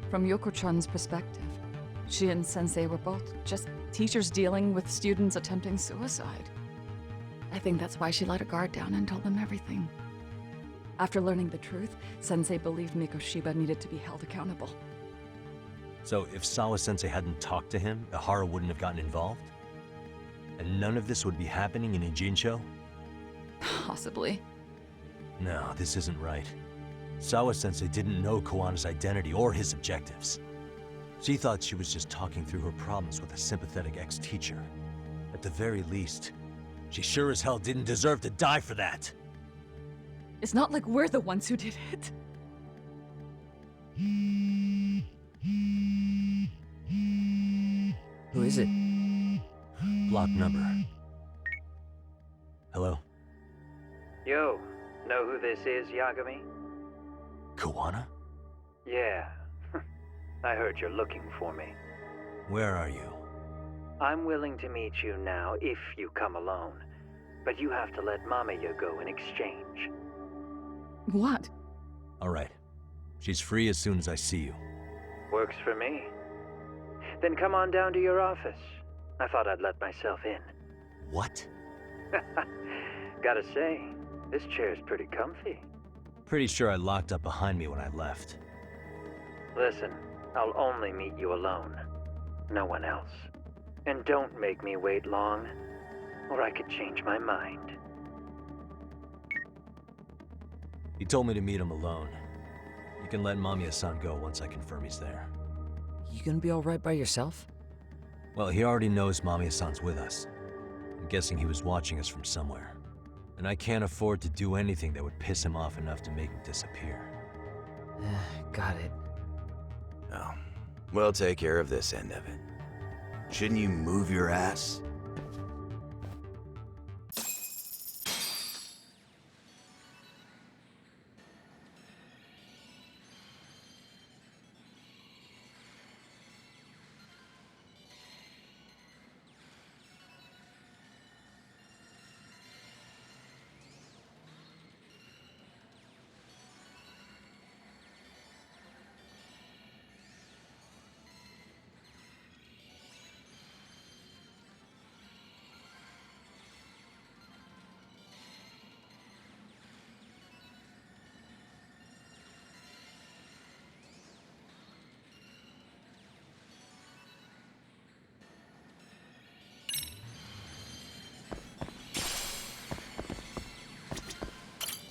From Yoko-chan's perspective, she and Sensei were both just teachers dealing with students attempting suicide. I think that's why she let her guard down and told them everything. After learning the truth, Sensei believed Mikoshiba needed to be held accountable. So if Sawa-sensei hadn't talked to him, Ehara wouldn't have gotten involved? And none of this would be happening in Ijincho? Possibly. No, this isn't right. Sawa-sensei didn't know Kuwana's identity or his objectives. She thought she was just talking through her problems with a sympathetic ex-teacher. At the very least, she sure as hell didn't deserve to die for that! It's not like we're the ones who did it. Who is it? Block number. Hello? Yo, know who this is, Yagami? Kuwana? Yeah. I heard you're looking for me. Where are you? I'm willing to meet you now if you come alone. But you have to let Mamiya go in exchange. What? Alright. She's free as soon as I see you. Works for me. Then come on down to your office. I thought I'd let myself in. What? Gotta say, this chair's pretty comfy. Pretty sure I locked up behind me when I left. Listen, I'll only meet you alone. No one else. And don't make me wait long, or I could change my mind. He told me to meet him alone. You can let Mamiya-san go once I confirm he's there. You gonna be alright by yourself? Well, he already knows Mamiya-san's with us. I'm guessing he was watching us from somewhere. And I can't afford to do anything that would piss him off enough to make him disappear. Got it. Oh, we'll take care of this end of it. Shouldn't you move your ass?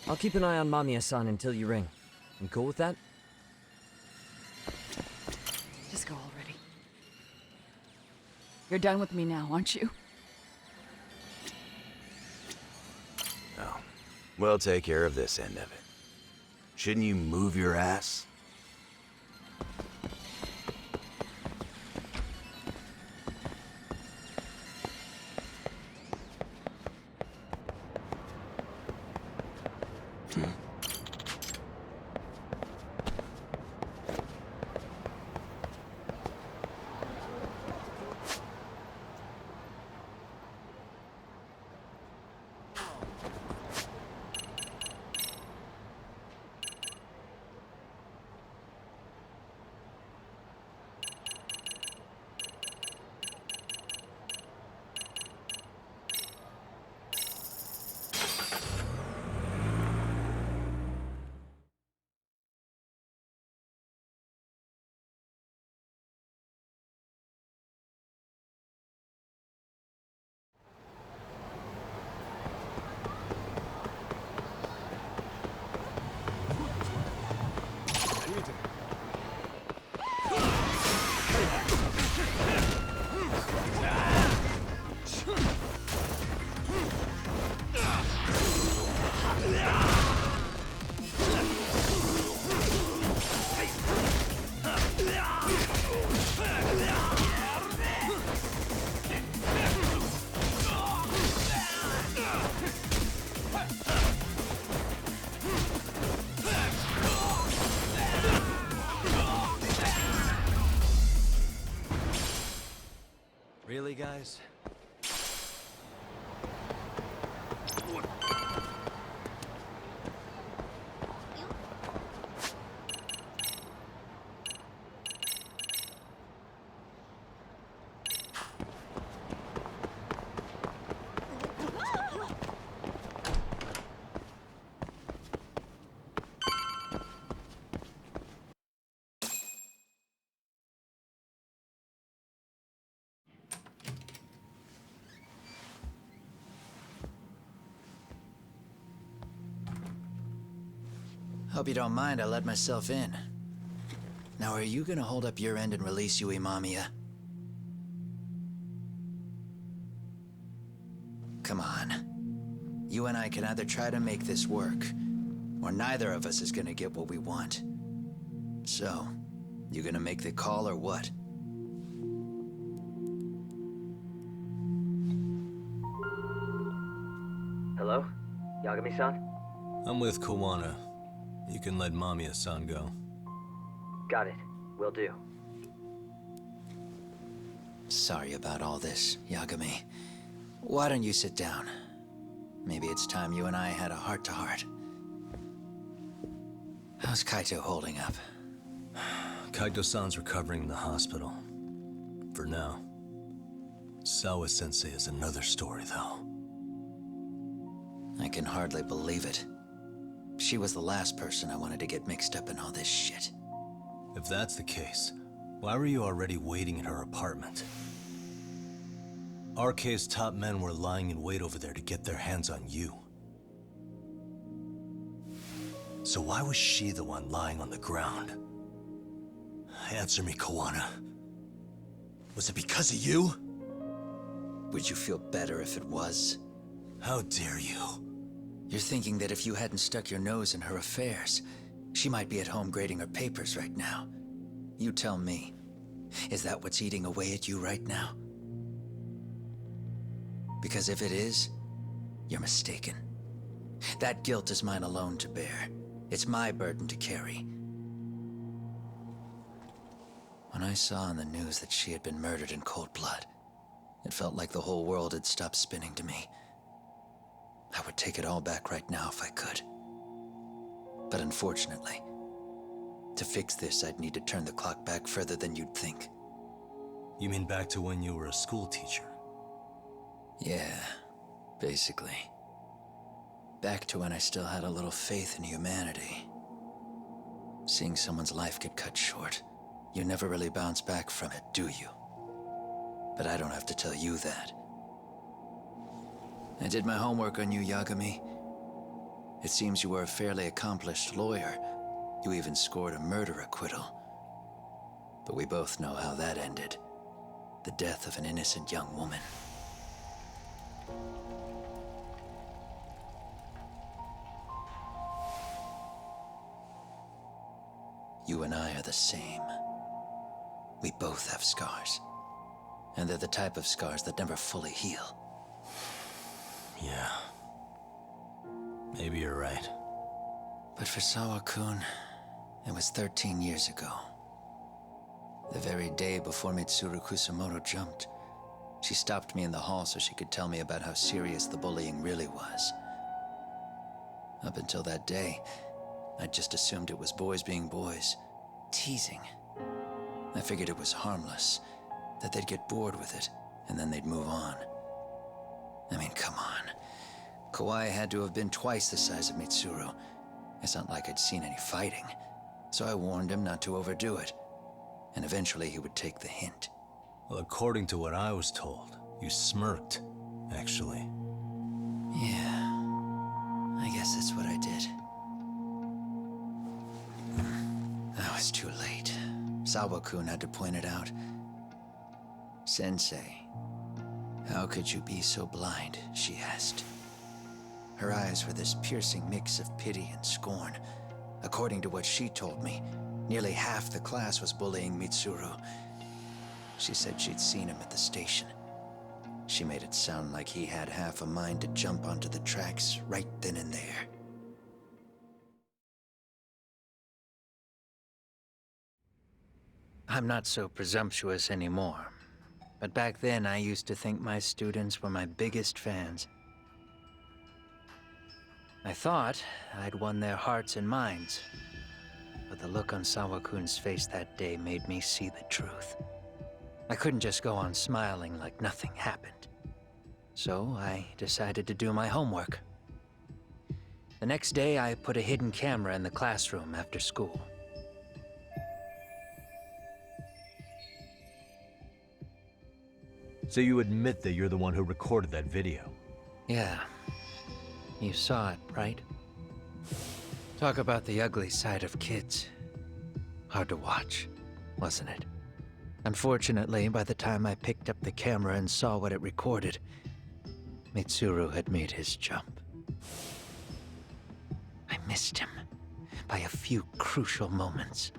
I'll keep an eye on Mamiya-san until you ring. You cool with that? Just go already. You're done with me now, aren't you? Oh, we'll take care of this end of it. Shouldn't you move your ass? Really, guys? Hope you don't mind I let myself in. Now, are you gonna hold up your end and release Yui Mamiya? Come on. You and I can either try to make this work, or neither of us is gonna get what we want. So, you gonna make the call or what? Hello? Yagami-san? I'm with Kawana. You can let Mamiya-san go. Got it. Will do. Sorry about all this, Yagami. Why don't you sit down? Maybe it's time you and I had a heart-to-heart. How's Kaito holding up? Kaito-san's recovering in the hospital. For now. Sawa-sensei is another story, though. I can hardly believe it. She was the last person I wanted to get mixed up in all this shit. If that's the case, why were you already waiting in her apartment? RK's top men were lying in wait over there to get their hands on you. So why was she the one lying on the ground? Answer me, Kawana. Was it because of you? Would you feel better if it was? How dare you? You're thinking that if you hadn't stuck your nose in her affairs, she might be at home grading her papers right now. You tell me. Is that what's eating away at you right now? Because if it is, you're mistaken. That guilt is mine alone to bear. It's my burden to carry. When I saw on the news that she had been murdered in cold blood, it felt like the whole world had stopped spinning to me. I would take it all back right now if I could. But unfortunately, to fix this, I'd need to turn the clock back further than you'd think. You mean back to when you were a school teacher? Yeah, basically. Back to when I still had a little faith in humanity. Seeing someone's life get cut short, you never really bounce back from it, do you? But I don't have to tell you that. I did my homework on you, Yagami. It seems you were a fairly accomplished lawyer. You even scored a murder acquittal. But we both know how that ended. The death of an innocent young woman. You and I are the same. We both have scars. And they're the type of scars that never fully heal. Yeah. Maybe you're right. But for Sawa-kun, it was 13 years ago. The very day before Mitsuru Kusamoto jumped, she stopped me in the hall so she could tell me about how serious the bullying really was. Up until that day, I just assumed it was boys being boys, teasing. I figured it was harmless, that they'd get bored with it, and then they'd move on. I mean, come on. Kawai had to have been twice the size of Mitsuru. It's not like I'd seen any fighting. So I warned him not to overdo it. And eventually he would take the hint. Well, according to what I was told, you smirked, actually. Yeah. I guess that's what I did. I was too late. Sawa-kun had to point it out. Sensei, how could you be so blind? She asked. Her eyes were this piercing mix of pity and scorn. According to what she told me, nearly half the class was bullying Mitsuru. She said she'd seen him at the station. She made it sound like he had half a mind to jump onto the tracks right then and there. I'm not so presumptuous anymore, but back then I used to think my students were my biggest fans. I thought I'd won their hearts and minds, but the look on Sawa-kun's face that day made me see the truth. I couldn't just go on smiling like nothing happened. So I decided to do my homework. The next day, I put a hidden camera in the classroom after school. So you admit that you're the one who recorded that video? Yeah. You saw it, right? Talk about the ugly side of kids. Hard to watch, wasn't it? Unfortunately, by the time I picked up the camera and saw what it recorded, Mitsuru had made his jump. I missed him by a few crucial moments.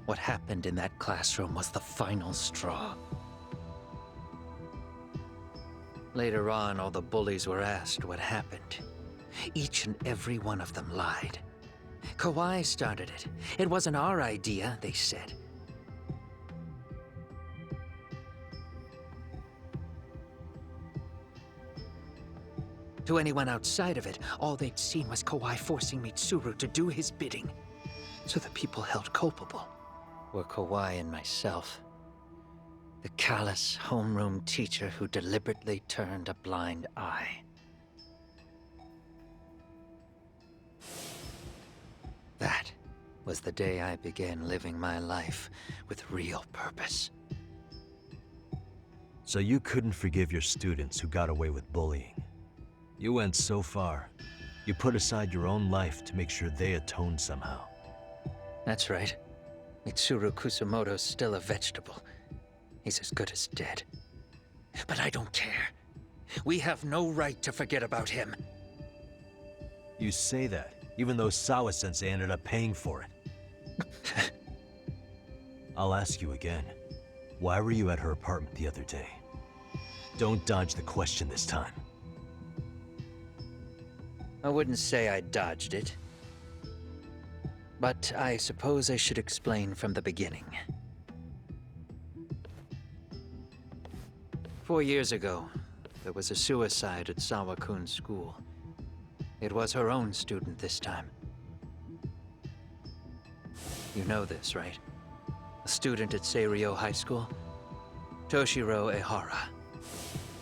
What happened in that classroom was the final straw. Later on, all the bullies were asked what happened. Each and every one of them lied. Kawai started it. It wasn't our idea, they said. To anyone outside of it, all they'd seen was Kawai forcing Mitsuru to do his bidding. So the people held culpable were Kawai and myself. The callous homeroom teacher who deliberately turned a blind eye. That was the day I began living my life with real purpose. So you couldn't forgive your students who got away with bullying. You went so far, you put aside your own life to make sure they atoned somehow. That's right. Mitsuru Kusumoto's still a vegetable. He's as good as dead. But I don't care. We have no right to forget about him. You say that, even though Sawa-sensei ended up paying for it. I'll ask you again. Why were you at her apartment the other day? Don't dodge the question this time. I wouldn't say I dodged it. But I suppose I should explain from the beginning. 4 years ago, there was a suicide at Sawa-kun's school. It was her own student this time. You know this, right? A student at Seiryo High School? Toshiro Ehara.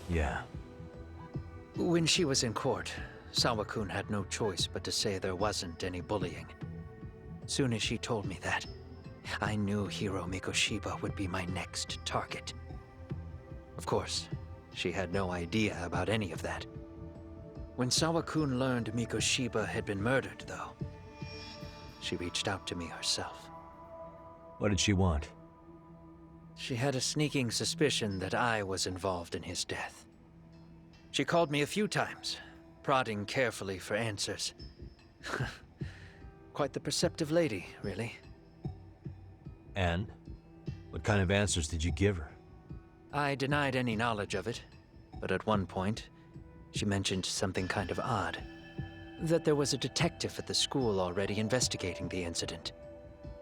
Yeah. When she was in court, Sawa-kun had no choice but to say there wasn't any bullying. Soon as she told me that, I knew Hiro Mikoshiba would be my next target. Of course, she had no idea about any of that. When Sawa-kun learned Mikoshiba had been murdered, though, she reached out to me herself. What did she want? She had a sneaking suspicion that I was involved in his death. She called me a few times, prodding carefully for answers. Quite the perceptive lady, really. And? What kind of answers did you give her? I denied any knowledge of it, but at one point, she mentioned something kind of odd. That there was a detective at the school already investigating the incident.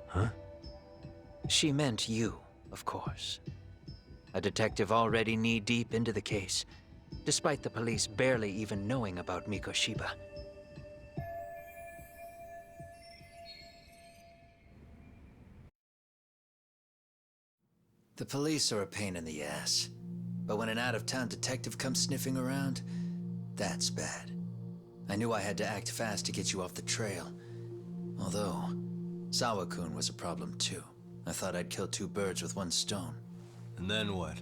Huh? She meant you, of course. A detective already knee-deep into the case, despite the police barely even knowing about Mikoshiba. The police are a pain in the ass, but when an out-of-town detective comes sniffing around, that's bad. I knew I had to act fast to get you off the trail. Although, Sawa-kun was a problem too. I thought I'd kill 2 birds with 1 stone. And then what?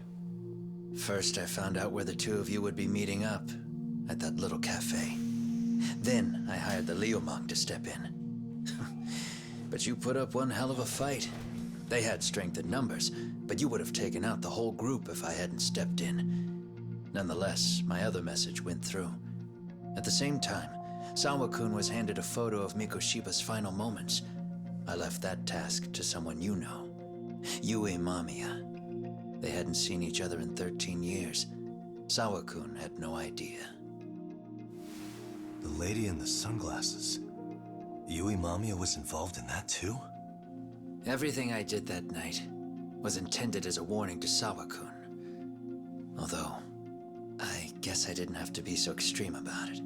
First, I found out where the 2 of you would be meeting up, at that little cafe. Then, I hired the Liumang to step in. But you put up one hell of a fight. They had strength in numbers, but you would have taken out the whole group if I hadn't stepped in. Nonetheless, my other message went through. At the same time, Sawa-kun was handed a photo of Mikoshiba's final moments. I left that task to someone you know. Yue Mamiya. They hadn't seen each other in 13 years. Sawa-kun had no idea. The lady in the sunglasses. Yue Mamiya was involved in that too? Everything I did that night was intended as a warning to Sawa-kun. Although, I guess I didn't have to be so extreme about it.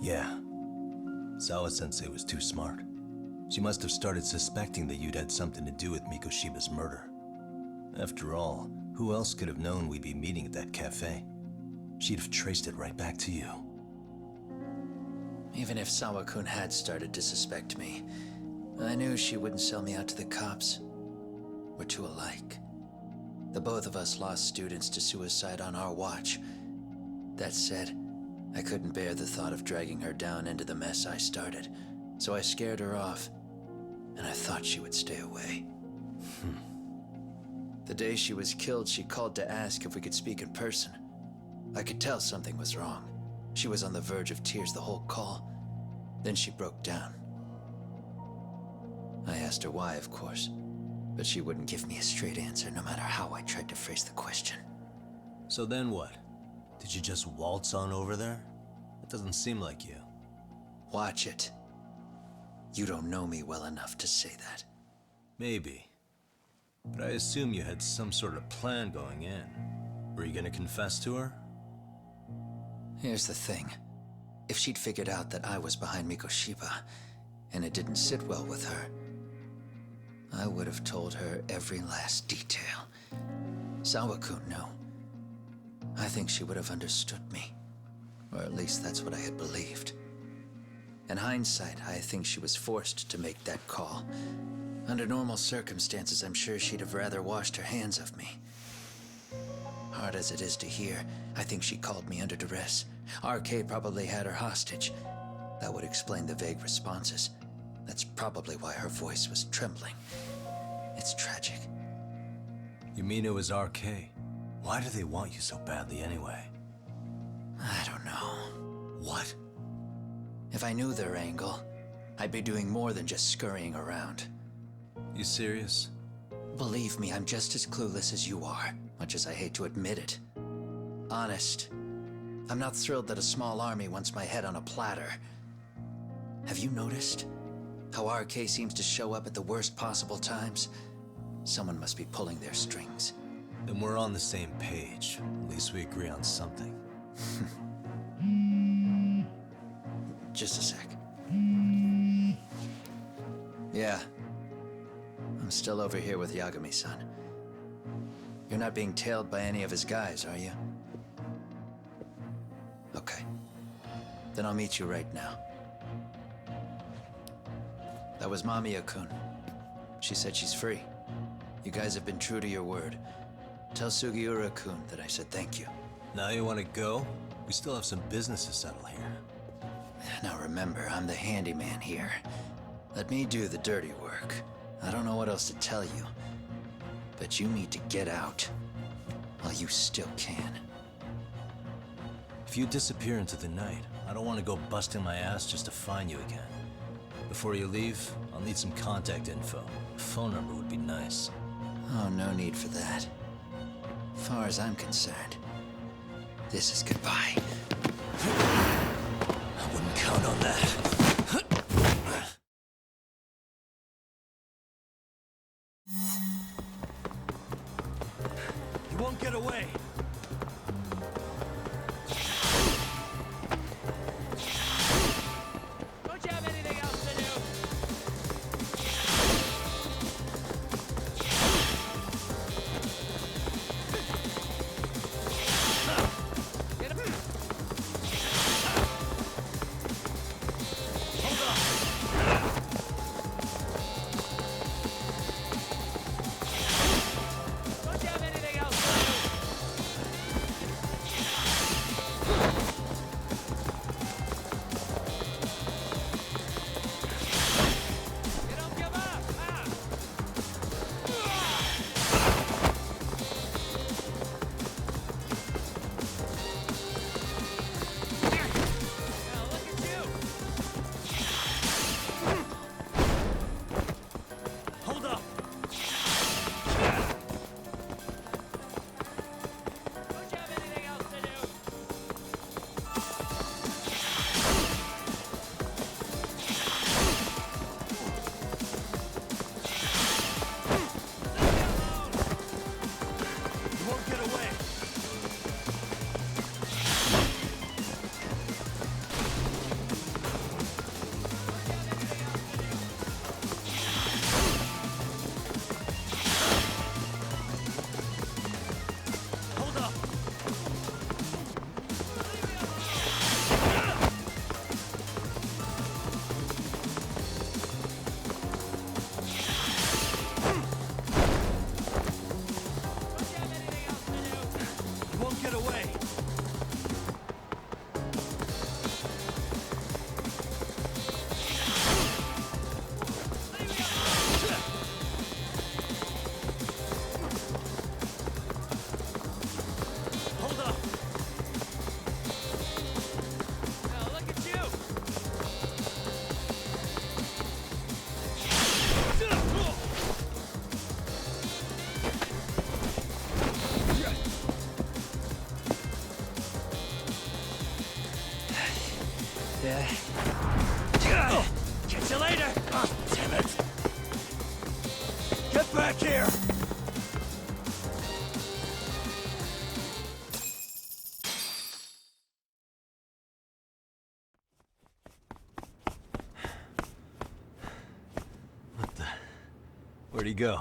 Yeah. Sawa-sensei was too smart. She must have started suspecting that you'd had something to do with Mikoshiba's murder. After all, who else could have known we'd be meeting at that cafe? She'd have traced it right back to you. Even if Sawa-kun had started to suspect me, I knew she wouldn't sell me out to the cops. We're too alike. The both of us lost students to suicide on our watch. That said, I couldn't bear the thought of dragging her down into the mess I started, so I scared her off, and I thought she would stay away. The day she was killed, she called to ask if we could speak in person. I could tell something was wrong. She was on the verge of tears the whole call. Then she broke down. I asked her why, of course, but she wouldn't give me a straight answer no matter how I tried to phrase the question. So then what? Did you just waltz on over there? It doesn't seem like you. Watch it. You don't know me well enough to say that. Maybe. But I assume you had some sort of plan going in. Were you gonna confess to her? Here's the thing. If she'd figured out that I was behind Mikoshiba, and it didn't sit well with her, I would have told her every last detail. Sawa-kun knew. I think she would have understood me. Or at least that's what I had believed. In hindsight, I think she was forced to make that call. Under normal circumstances, I'm sure she'd have rather washed her hands of me. Hard as it is to hear, I think she called me under duress. RK probably had her hostage. That would explain the vague responses. That's probably why her voice was trembling. It's tragic. You mean it was RK? Why do they want you so badly anyway? I don't know. What? If I knew their angle, I'd be doing more than just scurrying around. You serious? Believe me, I'm just as clueless as you are, much as I hate to admit it. Honest. I'm not thrilled that a small army wants my head on a platter. Have you noticed how RK seems to show up at the worst possible times? Someone must be pulling their strings. Then we're on the same page. At least we agree on something. Just a sec. Yeah. I'm still over here with Yagami-san. You're not being tailed by any of his guys, are you? Okay. Then I'll meet you right now. That was Mamiya-kun. She said she's free. You guys have been true to your word. Tell Sugiura-kun that I said thank you. Now you want to go? We still have some business to settle here. Now remember, I'm the handyman here. Let me do the dirty work. I don't know what else to tell you, but you need to get out while you still can. If you disappear into the night, I don't want to go busting my ass just to find you again. Before you leave, I'll need some contact info. A phone number would be nice. Oh, no need for that. As far as I'm concerned, this is goodbye. I wouldn't count on that. You won't get away. Don't you have anything else to do? Get him. Hold on. Don't you have anything else to do? Get back here! Where'd he go?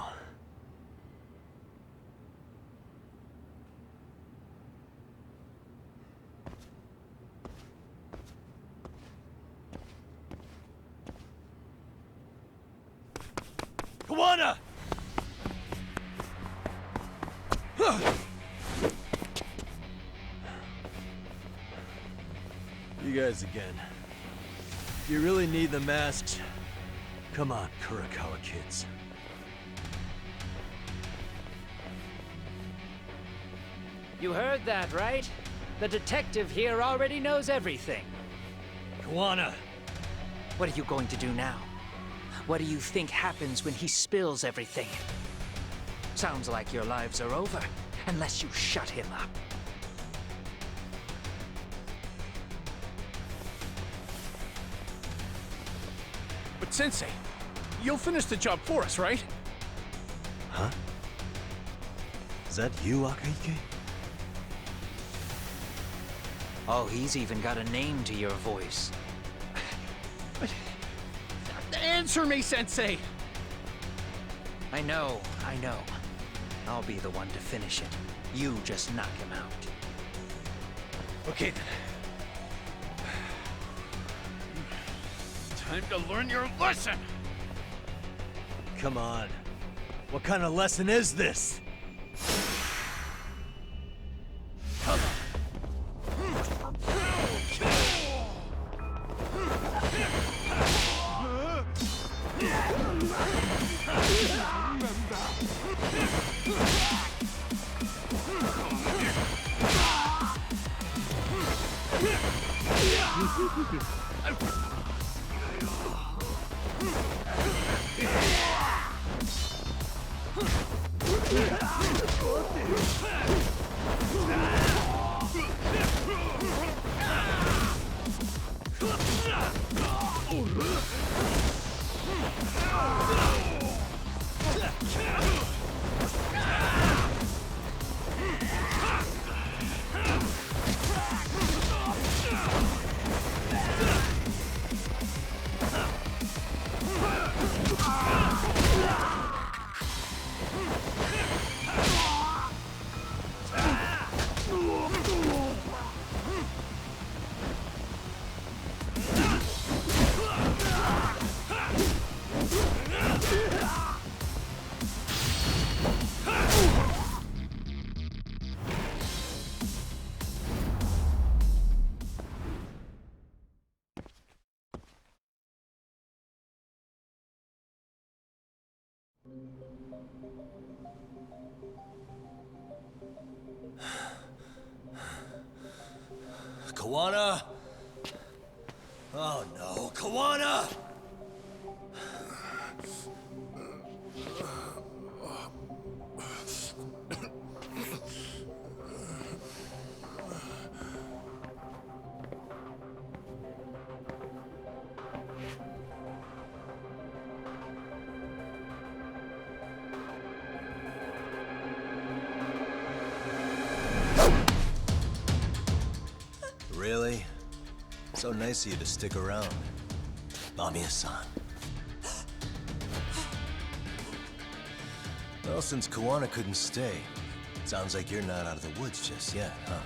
Kawana! You guys again. You really need the masks? Come on, Kurakawa kids. You heard that, right? The detective here already knows everything. Kawana! What are you going to do now? What do you think happens when he spills everything? Sounds like your lives are over, unless you shut him up. But Sensei, you'll finish the job for us, right? Huh? Is that you, Akahike? Oh, he's even got a name to your voice. Answer me, Sensei! I know. I'll be the one to finish it. You just knock him out. Okay then. Time to learn your lesson! Come on. What kind of lesson is this? Kawana? Oh no, Kawana! Really? So nice of you to stick around. Mamiya-san. Well, since Kawana couldn't stay, sounds like you're not out of the woods just yet, huh?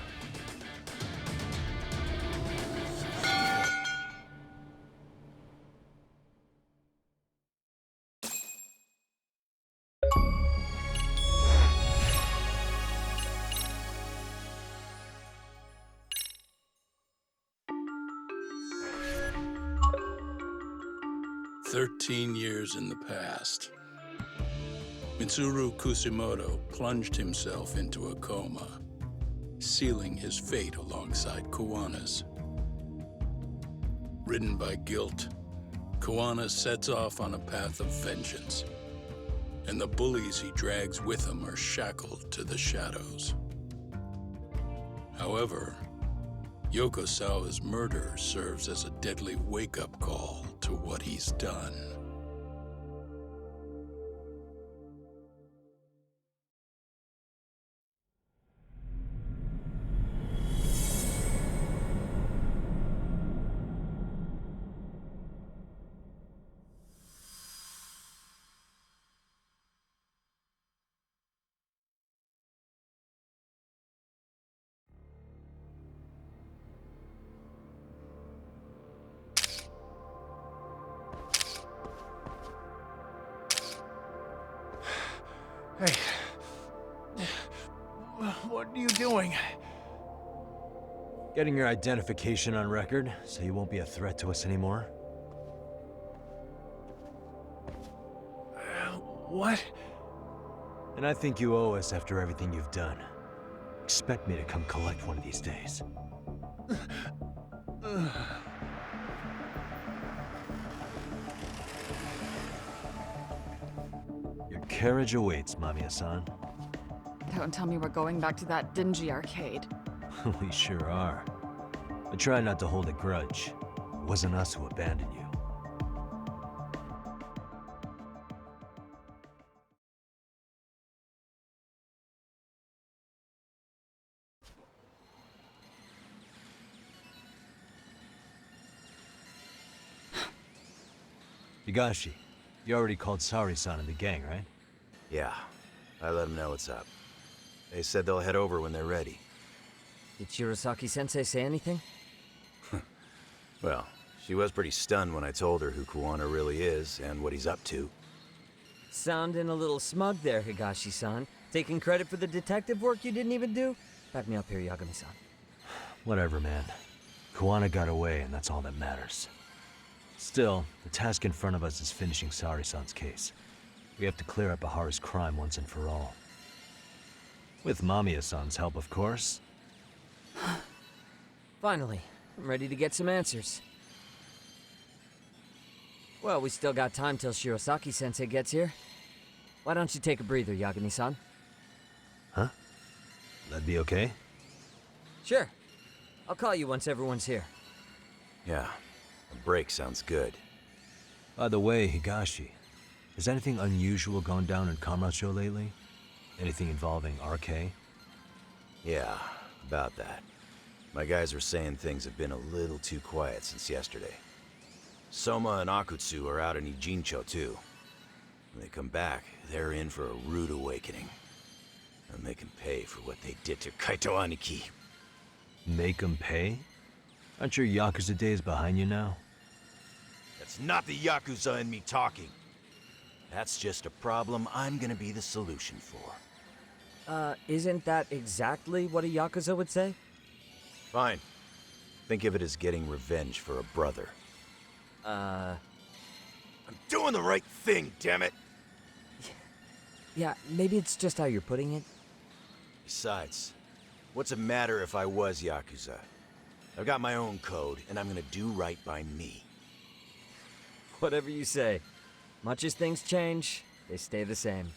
Years in the past, Mitsuru Kusumoto plunged himself into a coma, sealing his fate alongside Kawana's. Ridden by guilt, Kawana sets off on a path of vengeance, and the bullies he drags with him are shackled to the shadows. However, Yokosawa's murder serves as a deadly wake-up call to what he's done. Hey. What are you doing? Getting your identification on record, so you won't be a threat to us anymore. What? And I think you owe us after everything you've done. Expect me to come collect one of these days. Your carriage awaits, Mamiya-san. Don't tell me we're going back to that dingy arcade. We sure are. But try not to hold a grudge. It wasn't us who abandoned you. Higashi, you already called Sari-san and the gang, right? Yeah, I let them know what's up. They said they'll head over when they're ready. Did Shirosaki-sensei say anything? Well, she was pretty stunned when I told her who Kuwana really is and what he's up to. Sounding a little smug there, Higashi-san. Taking credit for the detective work you didn't even do? Back me up here, Yagami-san. Whatever, man. Kuwana got away, and that's all that matters. Still, the task in front of us is finishing Sari-san's case. We have to clear up Ahara's crime once and for all. With Mamiya-san's help, of course. Finally, I'm ready to get some answers. Well, we still got time till Shirosaki-sensei gets here. Why don't you take a breather, Yagami-san? Huh? That'd be okay? Sure. I'll call you once everyone's here. Yeah, a break sounds good. By the way, Higashi, has anything unusual gone down in Kamurocho lately? Anything involving RK? Yeah, about that. My guys are saying things have been a little too quiet since yesterday. Soma and Akutsu are out in Ijincho too. When they come back, they're in for a rude awakening. And they can pay for what they did to Kaito Aniki. Make them pay? Aren't your Yakuza days behind you now? That's not the Yakuza in me talking. That's just a problem I'm gonna be the solution for. Isn't that exactly what a Yakuza would say? Fine. Think of it as getting revenge for a brother. I'm doing the right thing, damn it! Yeah, maybe it's just how you're putting it. Besides, what's it matter if I was Yakuza? I've got my own code, and I'm gonna do right by me. Whatever you say. Much as things change, they stay the same.